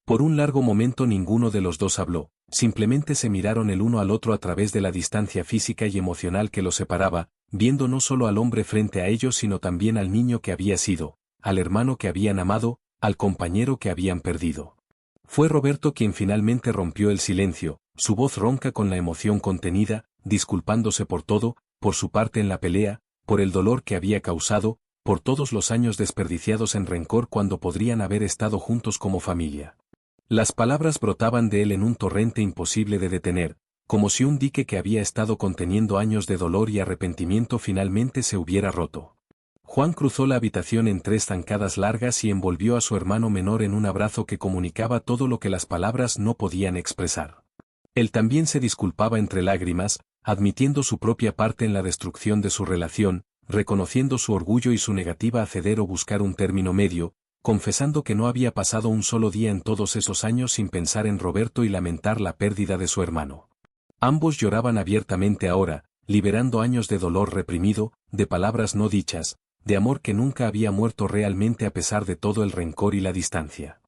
Por un largo momento ninguno de los dos habló, simplemente se miraron el uno al otro a través de la distancia física y emocional que los separaba, viendo no solo al hombre frente a ellos sino también al niño que había sido, al hermano que habían amado, al compañero que habían perdido. Fue Roberto quien finalmente rompió el silencio, su voz ronca con la emoción contenida, disculpándose por todo, por su parte en la pelea, por el dolor que había causado, por todos los años desperdiciados en rencor cuando podrían haber estado juntos como familia. Las palabras brotaban de él en un torrente imposible de detener, como si un dique que había estado conteniendo años de dolor y arrepentimiento finalmente se hubiera roto. Juan cruzó la habitación en 3 zancadas largas y envolvió a su hermano menor en un abrazo que comunicaba todo lo que las palabras no podían expresar. Él también se disculpaba entre lágrimas, admitiendo su propia parte en la destrucción de su relación, reconociendo su orgullo y su negativa a ceder o buscar un término medio, confesando que no había pasado un solo día en todos esos años sin pensar en Roberto y lamentar la pérdida de su hermano. Ambos lloraban abiertamente ahora, liberando años de dolor reprimido, de palabras no dichas, de amor que nunca había muerto realmente a pesar de todo el rencor y la distancia.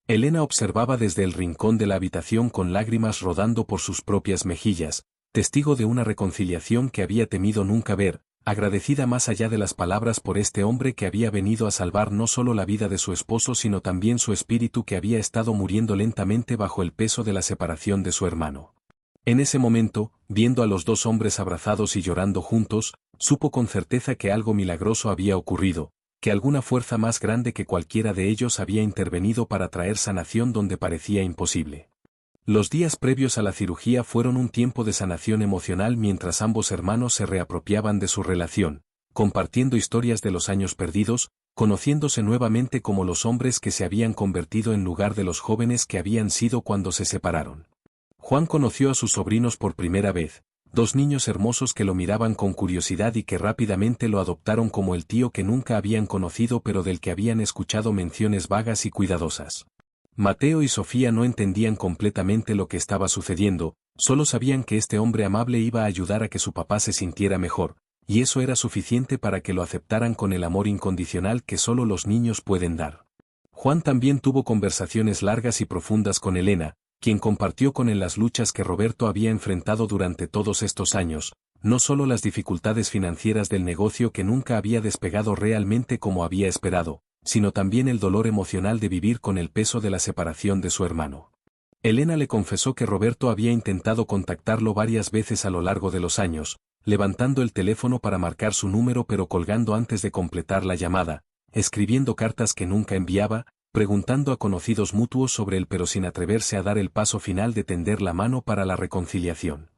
Elena observaba desde el rincón de la habitación con lágrimas rodando por sus propias mejillas, testigo de una reconciliación que había temido nunca ver, agradecida más allá de las palabras por este hombre que había venido a salvar no solo la vida de su esposo sino también su espíritu que había estado muriendo lentamente bajo el peso de la separación de su hermano. En ese momento, viendo a los dos hombres abrazados y llorando juntos, supo con certeza que algo milagroso había ocurrido, que alguna fuerza más grande que cualquiera de ellos había intervenido para traer sanación donde parecía imposible. Los días previos a la cirugía fueron un tiempo de sanación emocional mientras ambos hermanos se reapropiaban de su relación, compartiendo historias de los años perdidos, conociéndose nuevamente como los hombres que se habían convertido en lugar de los jóvenes que habían sido cuando se separaron. Juan conoció a sus sobrinos por primera vez, 2 niños hermosos que lo miraban con curiosidad y que rápidamente lo adoptaron como el tío que nunca habían conocido pero del que habían escuchado menciones vagas y cuidadosas. Mateo y Sofía no entendían completamente lo que estaba sucediendo, solo sabían que este hombre amable iba a ayudar a que su papá se sintiera mejor, y eso era suficiente para que lo aceptaran con el amor incondicional que solo los niños pueden dar. Juan también tuvo conversaciones largas y profundas con Elena, quien compartió con él las luchas que Roberto había enfrentado durante todos estos años, no solo las dificultades financieras del negocio que nunca había despegado realmente como había esperado, sino también el dolor emocional de vivir con el peso de la separación de su hermano. Elena le confesó que Roberto había intentado contactarlo varias veces a lo largo de los años, levantando el teléfono para marcar su número pero colgando antes de completar la llamada, escribiendo cartas que nunca enviaba, preguntando a conocidos mutuos sobre él pero sin atreverse a dar el paso final de tender la mano para la reconciliación.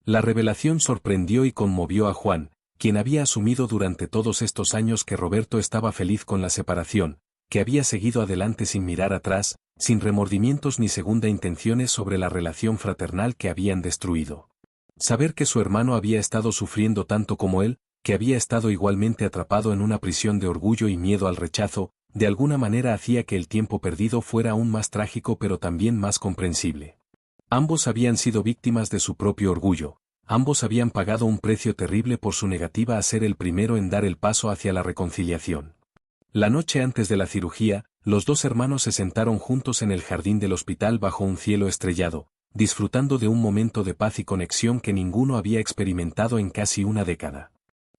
La revelación sorprendió y conmovió a Juan, quien había asumido durante todos estos años que Roberto estaba feliz con la separación, que había seguido adelante sin mirar atrás, sin remordimientos ni segunda intenciones sobre la relación fraternal que habían destruido. Saber que su hermano había estado sufriendo tanto como él, que había estado igualmente atrapado en una prisión de orgullo y miedo al rechazo, de alguna manera hacía que el tiempo perdido fuera aún más trágico pero también más comprensible. Ambos habían sido víctimas de su propio orgullo, ambos habían pagado un precio terrible por su negativa a ser el primero en dar el paso hacia la reconciliación. La noche antes de la cirugía, los dos hermanos se sentaron juntos en el jardín del hospital bajo un cielo estrellado, disfrutando de un momento de paz y conexión que ninguno había experimentado en casi una década.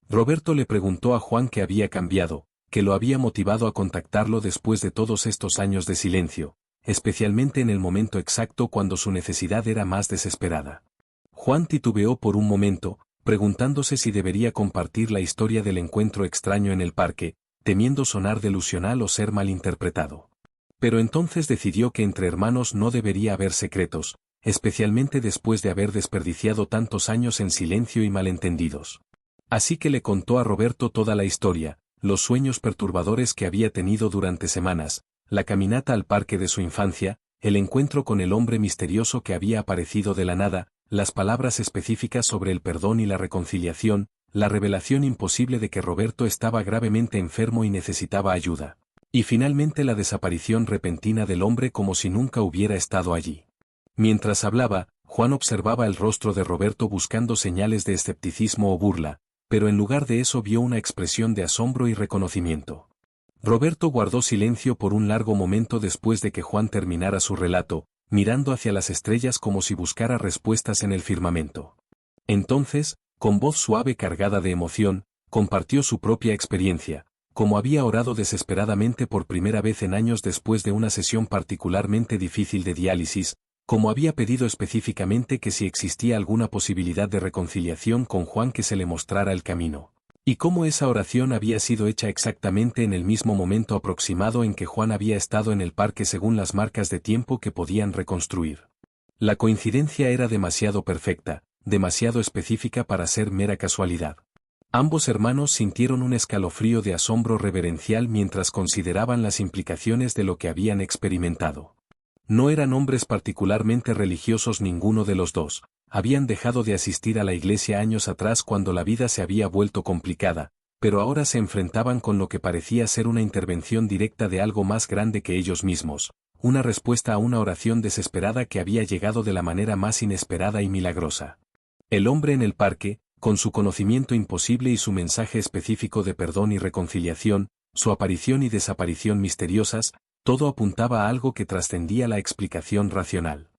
Roberto le preguntó a Juan qué había cambiado, qué lo había motivado a contactarlo después de todos estos años de silencio, especialmente en el momento exacto cuando su necesidad era más desesperada. Juan titubeó por un momento, preguntándose si debería compartir la historia del encuentro extraño en el parque, temiendo sonar delusional o ser malinterpretado. Pero entonces decidió que entre hermanos no debería haber secretos, especialmente después de haber desperdiciado tantos años en silencio y malentendidos. Así que le contó a Roberto toda la historia, los sueños perturbadores que había tenido durante semanas, la caminata al parque de su infancia, el encuentro con el hombre misterioso que había aparecido de la nada, las palabras específicas sobre el perdón y la reconciliación, la revelación imposible de que Roberto estaba gravemente enfermo y necesitaba ayuda. Y finalmente la desaparición repentina del hombre como si nunca hubiera estado allí. Mientras hablaba, Juan observaba el rostro de Roberto buscando señales de escepticismo o burla, pero en lugar de eso vio una expresión de asombro y reconocimiento. Roberto guardó silencio por un largo momento después de que Juan terminara su relato, mirando hacia las estrellas como si buscara respuestas en el firmamento. Entonces, con voz suave cargada de emoción, compartió su propia experiencia, como había orado desesperadamente por primera vez en años después de una sesión particularmente difícil de diálisis, como había pedido específicamente que si existía alguna posibilidad de reconciliación con Juan que se le mostrara el camino, y cómo esa oración había sido hecha exactamente en el mismo momento aproximado en que Juan había estado en el parque según las marcas de tiempo que podían reconstruir. La coincidencia era demasiado perfecta, demasiado específica para ser mera casualidad. Ambos hermanos sintieron un escalofrío de asombro reverencial mientras consideraban las implicaciones de lo que habían experimentado. No eran hombres particularmente religiosos ninguno de los dos, habían dejado de asistir a la iglesia años atrás cuando la vida se había vuelto complicada, pero ahora se enfrentaban con lo que parecía ser una intervención directa de algo más grande que ellos mismos, una respuesta a una oración desesperada que había llegado de la manera más inesperada y milagrosa. El hombre en el parque, con su conocimiento imposible y su mensaje específico de perdón y reconciliación, su aparición y desaparición misteriosas, todo apuntaba a algo que trascendía la explicación racional.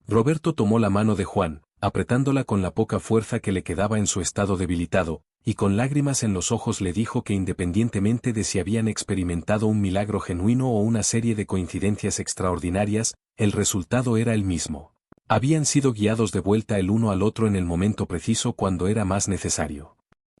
Roberto tomó la mano de Juan, apretándola con la poca fuerza que le quedaba en su estado debilitado, y con lágrimas en los ojos le dijo que independientemente de si habían experimentado un milagro genuino o una serie de coincidencias extraordinarias, el resultado era el mismo. Habían sido guiados de vuelta el uno al otro en el momento preciso cuando era más necesario.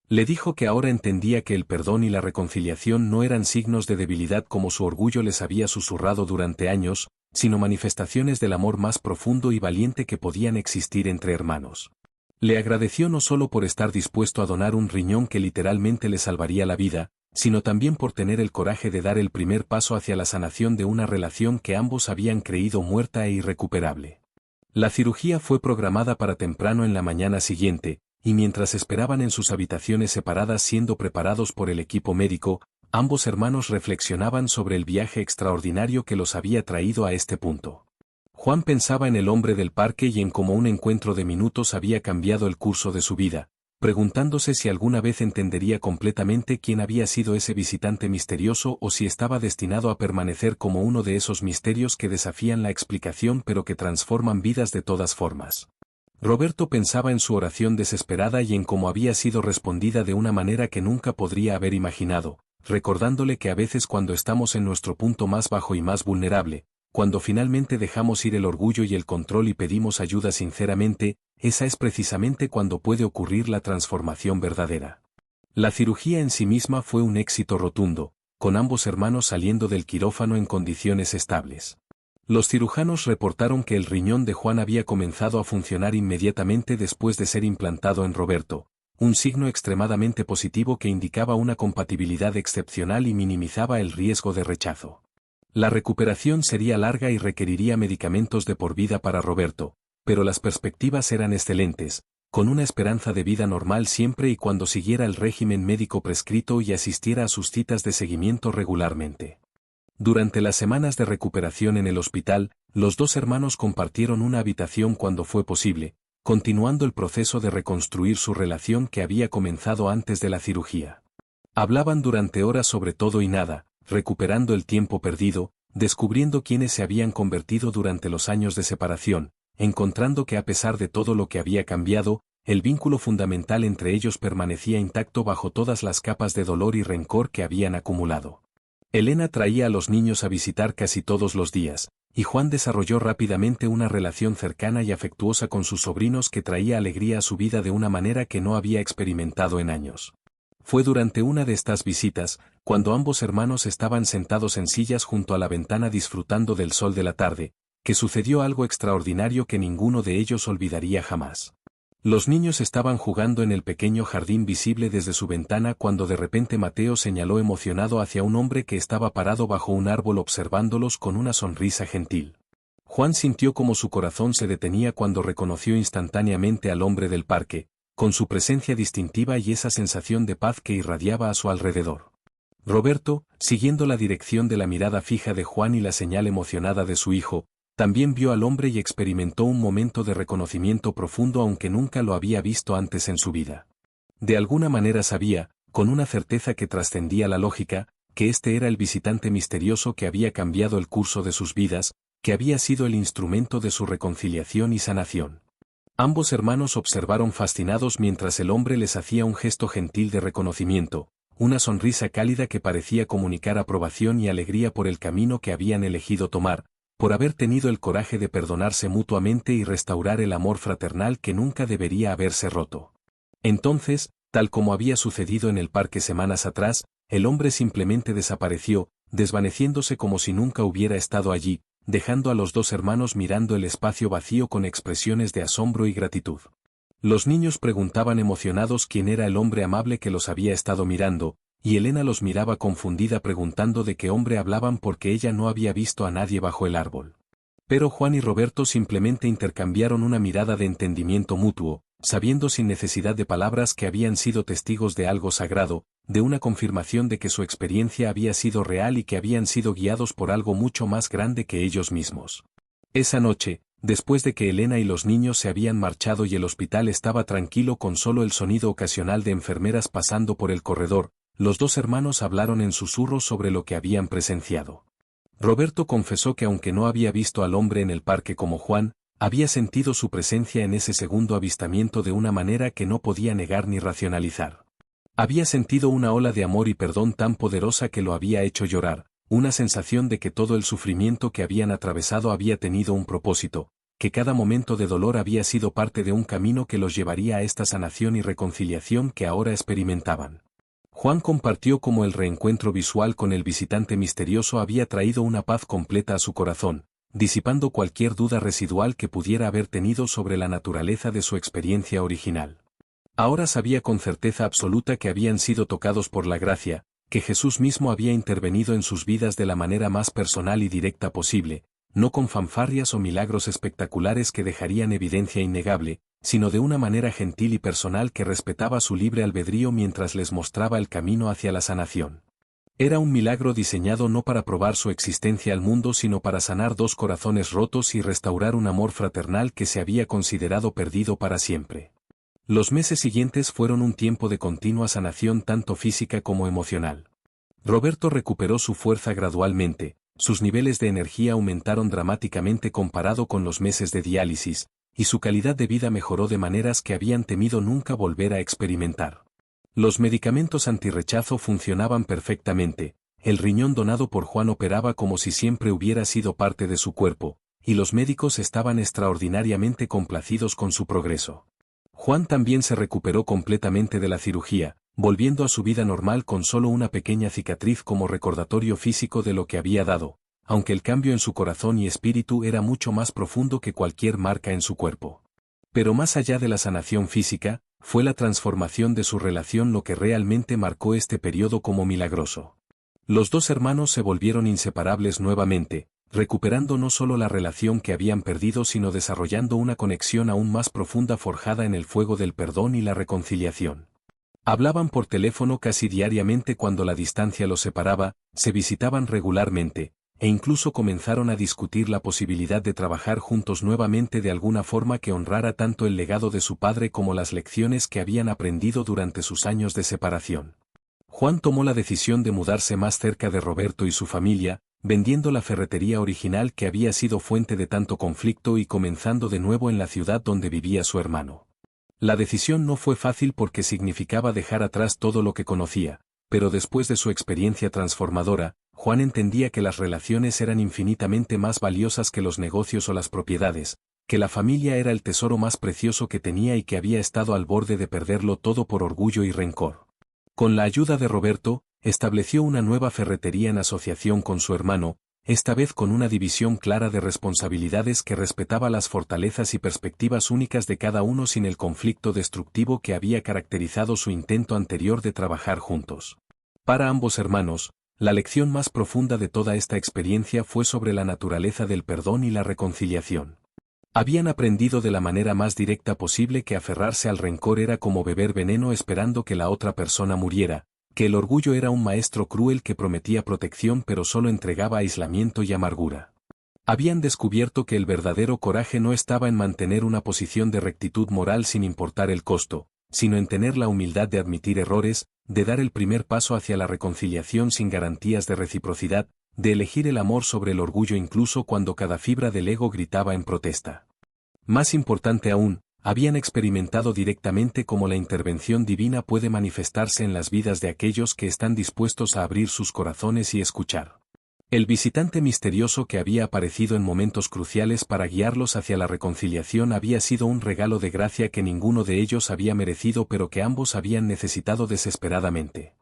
Le dijo que ahora entendía que el perdón y la reconciliación no eran signos de debilidad como su orgullo les había susurrado durante años, sino manifestaciones del amor más profundo y valiente que podían existir entre hermanos. Le agradeció no solo por estar dispuesto a donar un riñón que literalmente le salvaría la vida, sino también por tener el coraje de dar el primer paso hacia la sanación de una relación que ambos habían creído muerta e irrecuperable. La cirugía fue programada para temprano en la mañana siguiente, y mientras esperaban en sus habitaciones separadas siendo preparados por el equipo médico, ambos hermanos reflexionaban sobre el viaje extraordinario que los había traído a este punto. Juan pensaba en el hombre del parque y en cómo un encuentro de minutos había cambiado el curso de su vida, preguntándose si alguna vez entendería completamente quién había sido ese visitante misterioso o si estaba destinado a permanecer como uno de esos misterios que desafían la explicación pero que transforman vidas de todas formas. Roberto pensaba en su oración desesperada y en cómo había sido respondida de una manera que nunca podría haber imaginado, recordándole que a veces cuando estamos en nuestro punto más bajo y más vulnerable, cuando finalmente dejamos ir el orgullo y el control y pedimos ayuda sinceramente, esa es precisamente cuando puede ocurrir la transformación verdadera. La cirugía en sí misma fue un éxito rotundo, con ambos hermanos saliendo del quirófano en condiciones estables. Los cirujanos reportaron que el riñón de Juan había comenzado a funcionar inmediatamente después de ser implantado en Roberto, un signo extremadamente positivo que indicaba una compatibilidad excepcional y minimizaba el riesgo de rechazo. La recuperación sería larga y requeriría medicamentos de por vida para Roberto, pero las perspectivas eran excelentes, con una esperanza de vida normal siempre y cuando siguiera el régimen médico prescrito y asistiera a sus citas de seguimiento regularmente. Durante las semanas de recuperación en el hospital, los dos hermanos compartieron una habitación cuando fue posible, continuando el proceso de reconstruir su relación que había comenzado antes de la cirugía. Hablaban durante horas sobre todo y nada, recuperando el tiempo perdido, descubriendo quiénes se habían convertido durante los años de separación, encontrando que a pesar de todo lo que había cambiado, el vínculo fundamental entre ellos permanecía intacto bajo todas las capas de dolor y rencor que habían acumulado. Elena traía a los niños a visitar casi todos los días, y Juan desarrolló rápidamente una relación cercana y afectuosa con sus sobrinos que traía alegría a su vida de una manera que no había experimentado en años. Fue durante una de estas visitas, cuando ambos hermanos estaban sentados en sillas junto a la ventana disfrutando del sol de la tarde, que sucedió algo extraordinario que ninguno de ellos olvidaría jamás. Los niños estaban jugando en el pequeño jardín visible desde su ventana cuando de repente Mateo señaló emocionado hacia un hombre que estaba parado bajo un árbol observándolos con una sonrisa gentil. Juan sintió como su corazón se detenía cuando reconoció instantáneamente al hombre del parque, con su presencia distintiva y esa sensación de paz que irradiaba a su alrededor. Roberto, siguiendo la dirección de la mirada fija de Juan y la señal emocionada de su hijo, también vio al hombre y experimentó un momento de reconocimiento profundo aunque nunca lo había visto antes en su vida. De alguna manera sabía, con una certeza que trascendía la lógica, que este era el visitante misterioso que había cambiado el curso de sus vidas, que había sido el instrumento de su reconciliación y sanación. Ambos hermanos observaron fascinados mientras el hombre les hacía un gesto gentil de reconocimiento, una sonrisa cálida que parecía comunicar aprobación y alegría por el camino que habían elegido tomar, por haber tenido el coraje de perdonarse mutuamente y restaurar el amor fraternal que nunca debería haberse roto. Entonces, tal como había sucedido en el parque semanas atrás, el hombre simplemente desapareció, desvaneciéndose como si nunca hubiera estado allí, dejando a los dos hermanos mirando el espacio vacío con expresiones de asombro y gratitud. Los niños preguntaban emocionados quién era el hombre amable que los había estado mirando, y Elena los miraba confundida preguntando de qué hombre hablaban porque ella no había visto a nadie bajo el árbol. Pero Juan y Roberto simplemente intercambiaron una mirada de entendimiento mutuo, sabiendo sin necesidad de palabras que habían sido testigos de algo sagrado, de una confirmación de que su experiencia había sido real y que habían sido guiados por algo mucho más grande que ellos mismos. Esa noche, después de que Elena y los niños se habían marchado y el hospital estaba tranquilo con solo el sonido ocasional de enfermeras pasando por el corredor, los dos hermanos hablaron en susurros sobre lo que habían presenciado. Roberto confesó que aunque no había visto al hombre en el parque como Juan, había sentido su presencia en ese segundo avistamiento de una manera que no podía negar ni racionalizar. Había sentido una ola de amor y perdón tan poderosa que lo había hecho llorar, una sensación de que todo el sufrimiento que habían atravesado había tenido un propósito, que cada momento de dolor había sido parte de un camino que los llevaría a esta sanación y reconciliación que ahora experimentaban. Juan compartió cómo el reencuentro visual con el visitante misterioso había traído una paz completa a su corazón, disipando cualquier duda residual que pudiera haber tenido sobre la naturaleza de su experiencia original. Ahora sabía con certeza absoluta que habían sido tocados por la gracia, que Jesús mismo había intervenido en sus vidas de la manera más personal y directa posible, no con fanfarrias o milagros espectaculares que dejarían evidencia innegable, sino de una manera gentil y personal que respetaba su libre albedrío mientras les mostraba el camino hacia la sanación. Era un milagro diseñado no para probar su existencia al mundo sino para sanar dos corazones rotos y restaurar un amor fraternal que se había considerado perdido para siempre. Los meses siguientes fueron un tiempo de continua sanación tanto física como emocional. Roberto recuperó su fuerza gradualmente, sus niveles de energía aumentaron dramáticamente comparado con los meses de diálisis, y su calidad de vida mejoró de maneras que habían temido nunca volver a experimentar. Los medicamentos antirrechazo funcionaban perfectamente, el riñón donado por Juan operaba como si siempre hubiera sido parte de su cuerpo, y los médicos estaban extraordinariamente complacidos con su progreso. Juan también se recuperó completamente de la cirugía, volviendo a su vida normal con solo una pequeña cicatriz como recordatorio físico de lo que había dado, aunque el cambio en su corazón y espíritu era mucho más profundo que cualquier marca en su cuerpo. Pero más allá de la sanación física, Fue la transformación de su relación lo que realmente marcó este periodo como milagroso. Los dos hermanos se volvieron inseparables nuevamente, recuperando no solo la relación que habían perdido sino desarrollando una conexión aún más profunda forjada en el fuego del perdón y la reconciliación. Hablaban por teléfono casi diariamente cuando la distancia los separaba, se visitaban regularmente, e incluso comenzaron a discutir la posibilidad de trabajar juntos nuevamente de alguna forma que honrara tanto el legado de su padre como las lecciones que habían aprendido durante sus años de separación. Juan tomó la decisión de mudarse más cerca de Roberto y su familia, vendiendo la ferretería original que había sido fuente de tanto conflicto y comenzando de nuevo en la ciudad donde vivía su hermano. La decisión no fue fácil porque significaba dejar atrás todo lo que conocía, pero después de su experiencia transformadora, Juan entendía que las relaciones eran infinitamente más valiosas que los negocios o las propiedades, que la familia era el tesoro más precioso que tenía y que había estado al borde de perderlo todo por orgullo y rencor. Con la ayuda de Roberto, estableció una nueva ferretería en asociación con su hermano, esta vez con una división clara de responsabilidades que respetaba las fortalezas y perspectivas únicas de cada uno sin el conflicto destructivo que había caracterizado su intento anterior de trabajar juntos. Para ambos hermanos, la lección más profunda de toda esta experiencia fue sobre la naturaleza del perdón y la reconciliación. Habían aprendido de la manera más directa posible que aferrarse al rencor era como beber veneno esperando que la otra persona muriera, que el orgullo era un maestro cruel que prometía protección pero solo entregaba aislamiento y amargura. Habían descubierto que el verdadero coraje no estaba en mantener una posición de rectitud moral sin importar el costo, sino en tener la humildad de admitir errores, de dar el primer paso hacia la reconciliación sin garantías de reciprocidad, de elegir el amor sobre el orgullo incluso cuando cada fibra del ego gritaba en protesta. Más importante aún, habían experimentado directamente cómo la intervención divina puede manifestarse en las vidas de aquellos que están dispuestos a abrir sus corazones y escuchar. El visitante misterioso que había aparecido en momentos cruciales para guiarlos hacia la reconciliación había sido un regalo de gracia que ninguno de ellos había merecido pero que ambos habían necesitado desesperadamente.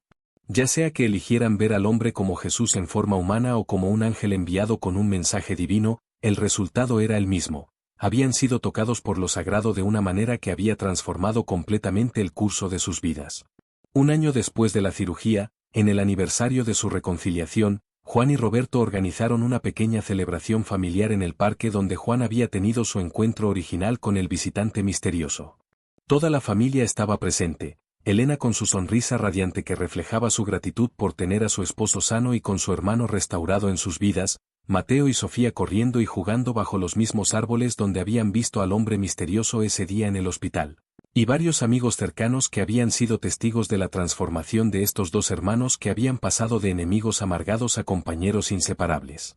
Ya sea que eligieran ver al hombre como Jesús en forma humana o como un ángel enviado con un mensaje divino, el resultado era el mismo. Habían sido tocados por lo sagrado de una manera que había transformado completamente el curso de sus vidas. Un año después de la cirugía, en el aniversario de su reconciliación, Juan y Roberto organizaron una pequeña celebración familiar en el parque donde Juan había tenido su encuentro original con el visitante misterioso. Toda la familia estaba presente. Elena con su sonrisa radiante que reflejaba su gratitud por tener a su esposo sano y con su hermano restaurado en sus vidas, Mateo y Sofía corriendo y jugando bajo los mismos árboles donde habían visto al hombre misterioso ese día en el hospital, y varios amigos cercanos que habían sido testigos de la transformación de estos dos hermanos que habían pasado de enemigos amargados a compañeros inseparables.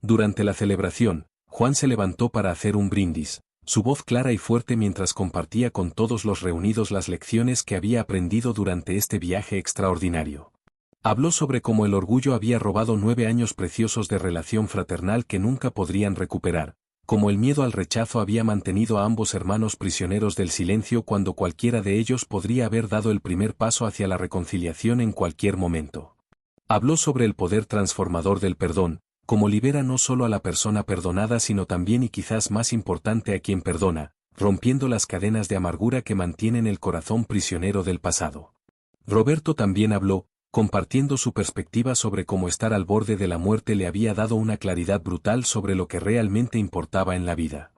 Durante la celebración, Juan se levantó para hacer un brindis, su voz clara y fuerte mientras compartía con todos los reunidos las lecciones que había aprendido durante este viaje extraordinario. Habló sobre cómo el orgullo había robado 9 años preciosos de relación fraternal que nunca podrían recuperar, cómo el miedo al rechazo había mantenido a ambos hermanos prisioneros del silencio cuando cualquiera de ellos podría haber dado el primer paso hacia la reconciliación en cualquier momento. Habló sobre el poder transformador del perdón, como libera no solo a la persona perdonada sino también y quizás más importante a quien perdona, rompiendo las cadenas de amargura que mantienen el corazón prisionero del pasado. Roberto también habló, compartiendo su perspectiva sobre cómo estar al borde de la muerte le había dado una claridad brutal sobre lo que realmente importaba en la vida.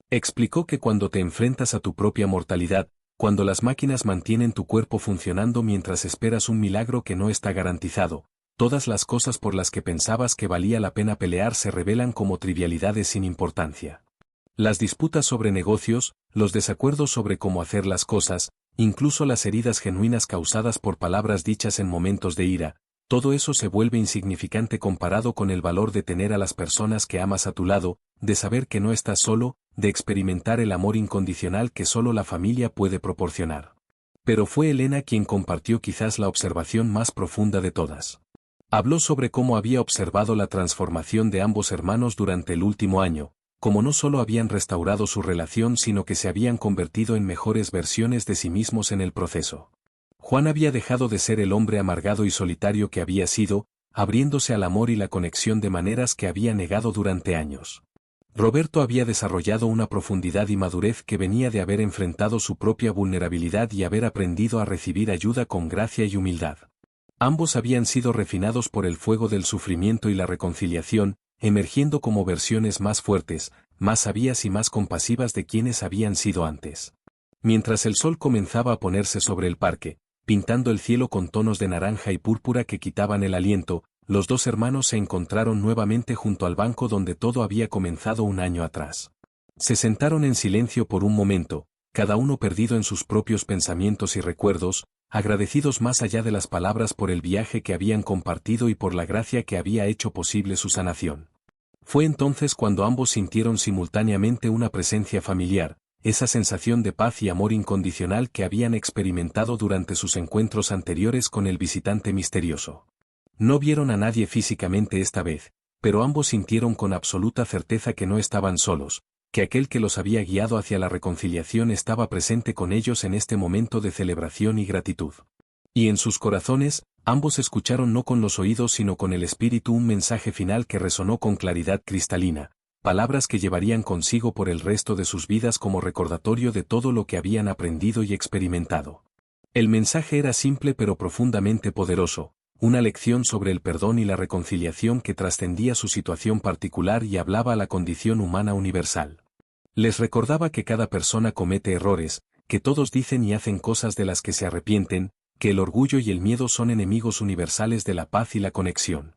Explicó que cuando te enfrentas a tu propia mortalidad, cuando las máquinas mantienen tu cuerpo funcionando mientras esperas un milagro que no está garantizado, todas las cosas por las que pensabas que valía la pena pelear se revelan como trivialidades sin importancia. Las disputas sobre negocios, los desacuerdos sobre cómo hacer las cosas, incluso las heridas genuinas causadas por palabras dichas en momentos de ira, todo eso se vuelve insignificante comparado con el valor de tener a las personas que amas a tu lado, de saber que no estás solo, de experimentar el amor incondicional que solo la familia puede proporcionar. Pero fue Elena quien compartió quizás la observación más profunda de todas. Habló sobre cómo había observado la transformación de ambos hermanos durante el último año, como no solo habían restaurado su relación sino que se habían convertido en mejores versiones de sí mismos en el proceso. Juan había dejado de ser el hombre amargado y solitario que había sido, abriéndose al amor y la conexión de maneras que había negado durante años. Roberto había desarrollado una profundidad y madurez que venía de haber enfrentado su propia vulnerabilidad y haber aprendido a recibir ayuda con gracia y humildad. Ambos habían sido refinados por el fuego del sufrimiento y la reconciliación, emergiendo como versiones más fuertes, más sabias y más compasivas de quienes habían sido antes. Mientras el sol comenzaba a ponerse sobre el parque, pintando el cielo con tonos de naranja y púrpura que quitaban el aliento, los dos hermanos se encontraron nuevamente junto al banco donde todo había comenzado un año atrás. Se sentaron en silencio por un momento, cada uno perdido en sus propios pensamientos y recuerdos, agradecidos más allá de las palabras por el viaje que habían compartido y por la gracia que había hecho posible su sanación. Fue entonces cuando ambos sintieron simultáneamente una presencia familiar, esa sensación de paz y amor incondicional que habían experimentado durante sus encuentros anteriores con el visitante misterioso. No vieron a nadie físicamente esta vez, pero ambos sintieron con absoluta certeza que no estaban solos, que aquel que los había guiado hacia la reconciliación estaba presente con ellos en este momento de celebración y gratitud. Y en sus corazones, ambos escucharon no con los oídos sino con el espíritu un mensaje final que resonó con claridad cristalina, palabras que llevarían consigo por el resto de sus vidas como recordatorio de todo lo que habían aprendido y experimentado. El mensaje era simple pero profundamente poderoso, una lección sobre el perdón y la reconciliación que trascendía su situación particular y hablaba a la condición humana universal. Les recordaba que cada persona comete errores, que todos dicen y hacen cosas de las que se arrepienten, que el orgullo y el miedo son enemigos universales de la paz y la conexión.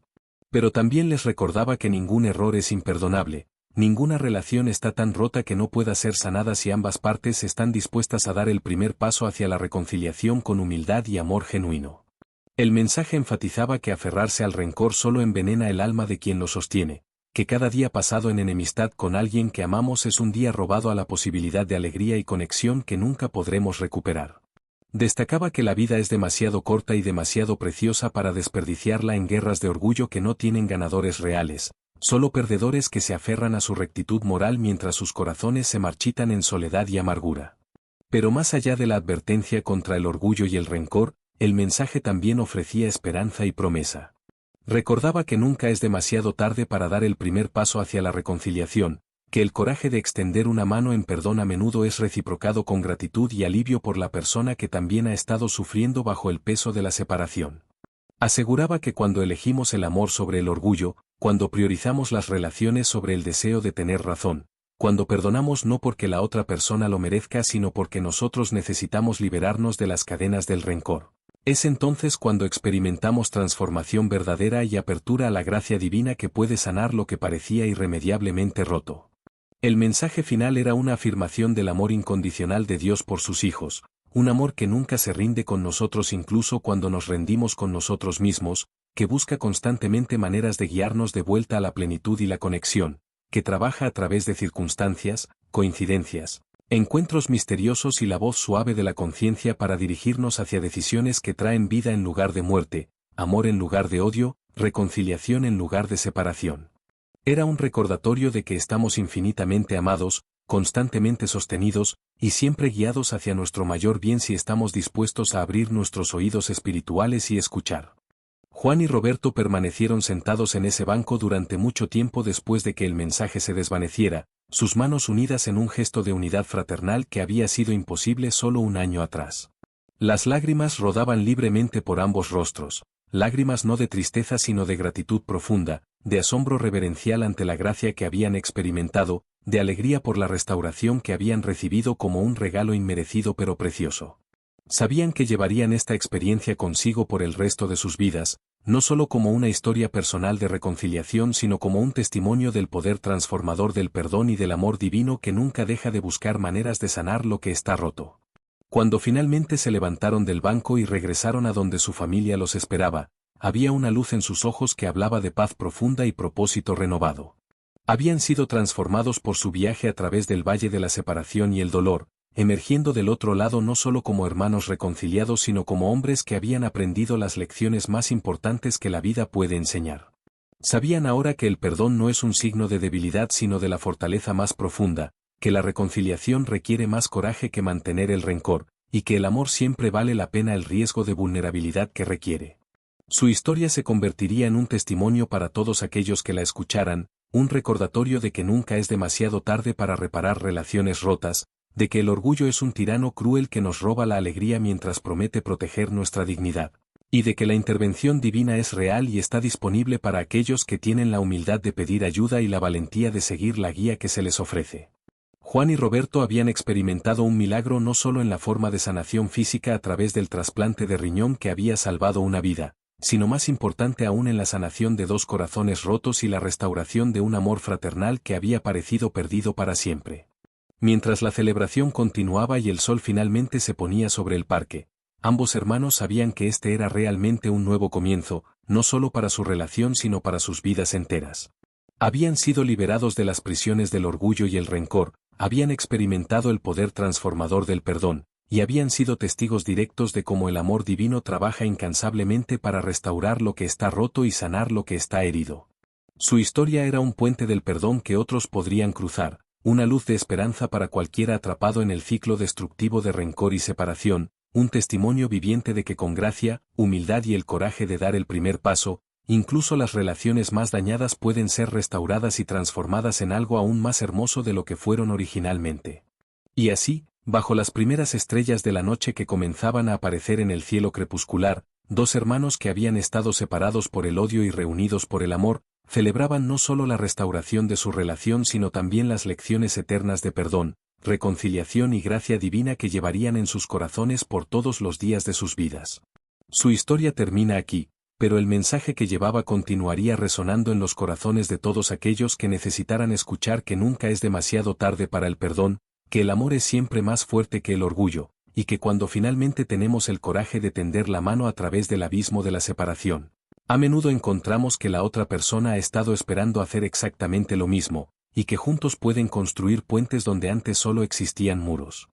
Pero también les recordaba que ningún error es imperdonable, ninguna relación está tan rota que no pueda ser sanada si ambas partes están dispuestas a dar el primer paso hacia la reconciliación con humildad y amor genuino. El mensaje enfatizaba que aferrarse al rencor solo envenena el alma de quien lo sostiene, que cada día pasado en enemistad con alguien que amamos es un día robado a la posibilidad de alegría y conexión que nunca podremos recuperar. Destacaba que la vida es demasiado corta y demasiado preciosa para desperdiciarla en guerras de orgullo que no tienen ganadores reales, solo perdedores que se aferran a su rectitud moral mientras sus corazones se marchitan en soledad y amargura. Pero más allá de la advertencia contra el orgullo y el rencor, el mensaje también ofrecía esperanza y promesa. Recordaba que nunca es demasiado tarde para dar el primer paso hacia la reconciliación, que el coraje de extender una mano en perdón a menudo es reciprocado con gratitud y alivio por la persona que también ha estado sufriendo bajo el peso de la separación. Aseguraba que cuando elegimos el amor sobre el orgullo, cuando priorizamos las relaciones sobre el deseo de tener razón, cuando perdonamos no porque la otra persona lo merezca sino porque nosotros necesitamos liberarnos de las cadenas del rencor. Es entonces cuando experimentamos transformación verdadera y apertura a la gracia divina que puede sanar lo que parecía irremediablemente roto. El mensaje final era una afirmación del amor incondicional de Dios por sus hijos, un amor que nunca se rinde con nosotros incluso cuando nos rendimos con nosotros mismos, que busca constantemente maneras de guiarnos de vuelta a la plenitud y la conexión, que trabaja a través de circunstancias, coincidencias, encuentros misteriosos y la voz suave de la conciencia para dirigirnos hacia decisiones que traen vida en lugar de muerte, amor en lugar de odio, reconciliación en lugar de separación. Era un recordatorio de que estamos infinitamente amados, constantemente sostenidos, y siempre guiados hacia nuestro mayor bien si estamos dispuestos a abrir nuestros oídos espirituales y escuchar. Juan y Roberto permanecieron sentados en ese banco durante mucho tiempo después de que el mensaje se desvaneciera, sus manos unidas en un gesto de unidad fraternal que había sido imposible solo un año atrás. Las lágrimas rodaban libremente por ambos rostros, lágrimas no de tristeza sino de gratitud profunda, de asombro reverencial ante la gracia que habían experimentado, de alegría por la restauración que habían recibido como un regalo inmerecido pero precioso. Sabían que llevarían esta experiencia consigo por el resto de sus vidas, no solo como una historia personal de reconciliación sino como un testimonio del poder transformador del perdón y del amor divino que nunca deja de buscar maneras de sanar lo que está roto. Cuando finalmente se levantaron del banco y regresaron a donde su familia los esperaba, había una luz en sus ojos que hablaba de paz profunda y propósito renovado. Habían sido transformados por su viaje a través del valle de la separación y el dolor, emergiendo del otro lado no solo como hermanos reconciliados sino como hombres que habían aprendido las lecciones más importantes que la vida puede enseñar. Sabían ahora que el perdón no es un signo de debilidad sino de la fortaleza más profunda, que la reconciliación requiere más coraje que mantener el rencor, y que el amor siempre vale la pena el riesgo de vulnerabilidad que requiere. Su historia se convertiría en un testimonio para todos aquellos que la escucharan, un recordatorio de que nunca es demasiado tarde para reparar relaciones rotas, de que el orgullo es un tirano cruel que nos roba la alegría mientras promete proteger nuestra dignidad, y de que la intervención divina es real y está disponible para aquellos que tienen la humildad de pedir ayuda y la valentía de seguir la guía que se les ofrece. Juan y Roberto habían experimentado un milagro no solo en la forma de sanación física a través del trasplante de riñón que había salvado una vida, sino más importante aún en la sanación de 2 corazones rotos y la restauración de un amor fraternal que había parecido perdido para siempre. Mientras la celebración continuaba y el sol finalmente se ponía sobre el parque, ambos hermanos sabían que este era realmente un nuevo comienzo, no solo para su relación sino para sus vidas enteras. Habían sido liberados de las prisiones del orgullo y el rencor, habían experimentado el poder transformador del perdón, y habían sido testigos directos de cómo el amor divino trabaja incansablemente para restaurar lo que está roto y sanar lo que está herido. Su historia era un puente del perdón que otros podrían cruzar, una luz de esperanza para cualquiera atrapado en el ciclo destructivo de rencor y separación, un testimonio viviente de que con gracia, humildad y el coraje de dar el primer paso, incluso las relaciones más dañadas pueden ser restauradas y transformadas en algo aún más hermoso de lo que fueron originalmente. Y así, bajo las primeras estrellas de la noche que comenzaban a aparecer en el cielo crepuscular, 2 hermanos que habían estado separados por el odio y reunidos por el amor, celebraban no solo la restauración de su relación sino también las lecciones eternas de perdón, reconciliación y gracia divina que llevarían en sus corazones por todos los días de sus vidas. Su historia termina aquí, pero el mensaje que llevaba continuaría resonando en los corazones de todos aquellos que necesitaran escuchar que nunca es demasiado tarde para el perdón, que el amor es siempre más fuerte que el orgullo, y que cuando finalmente tenemos el coraje de tender la mano a través del abismo de la separación, a menudo encontramos que la otra persona ha estado esperando hacer exactamente lo mismo, y que juntos pueden construir puentes donde antes solo existían muros.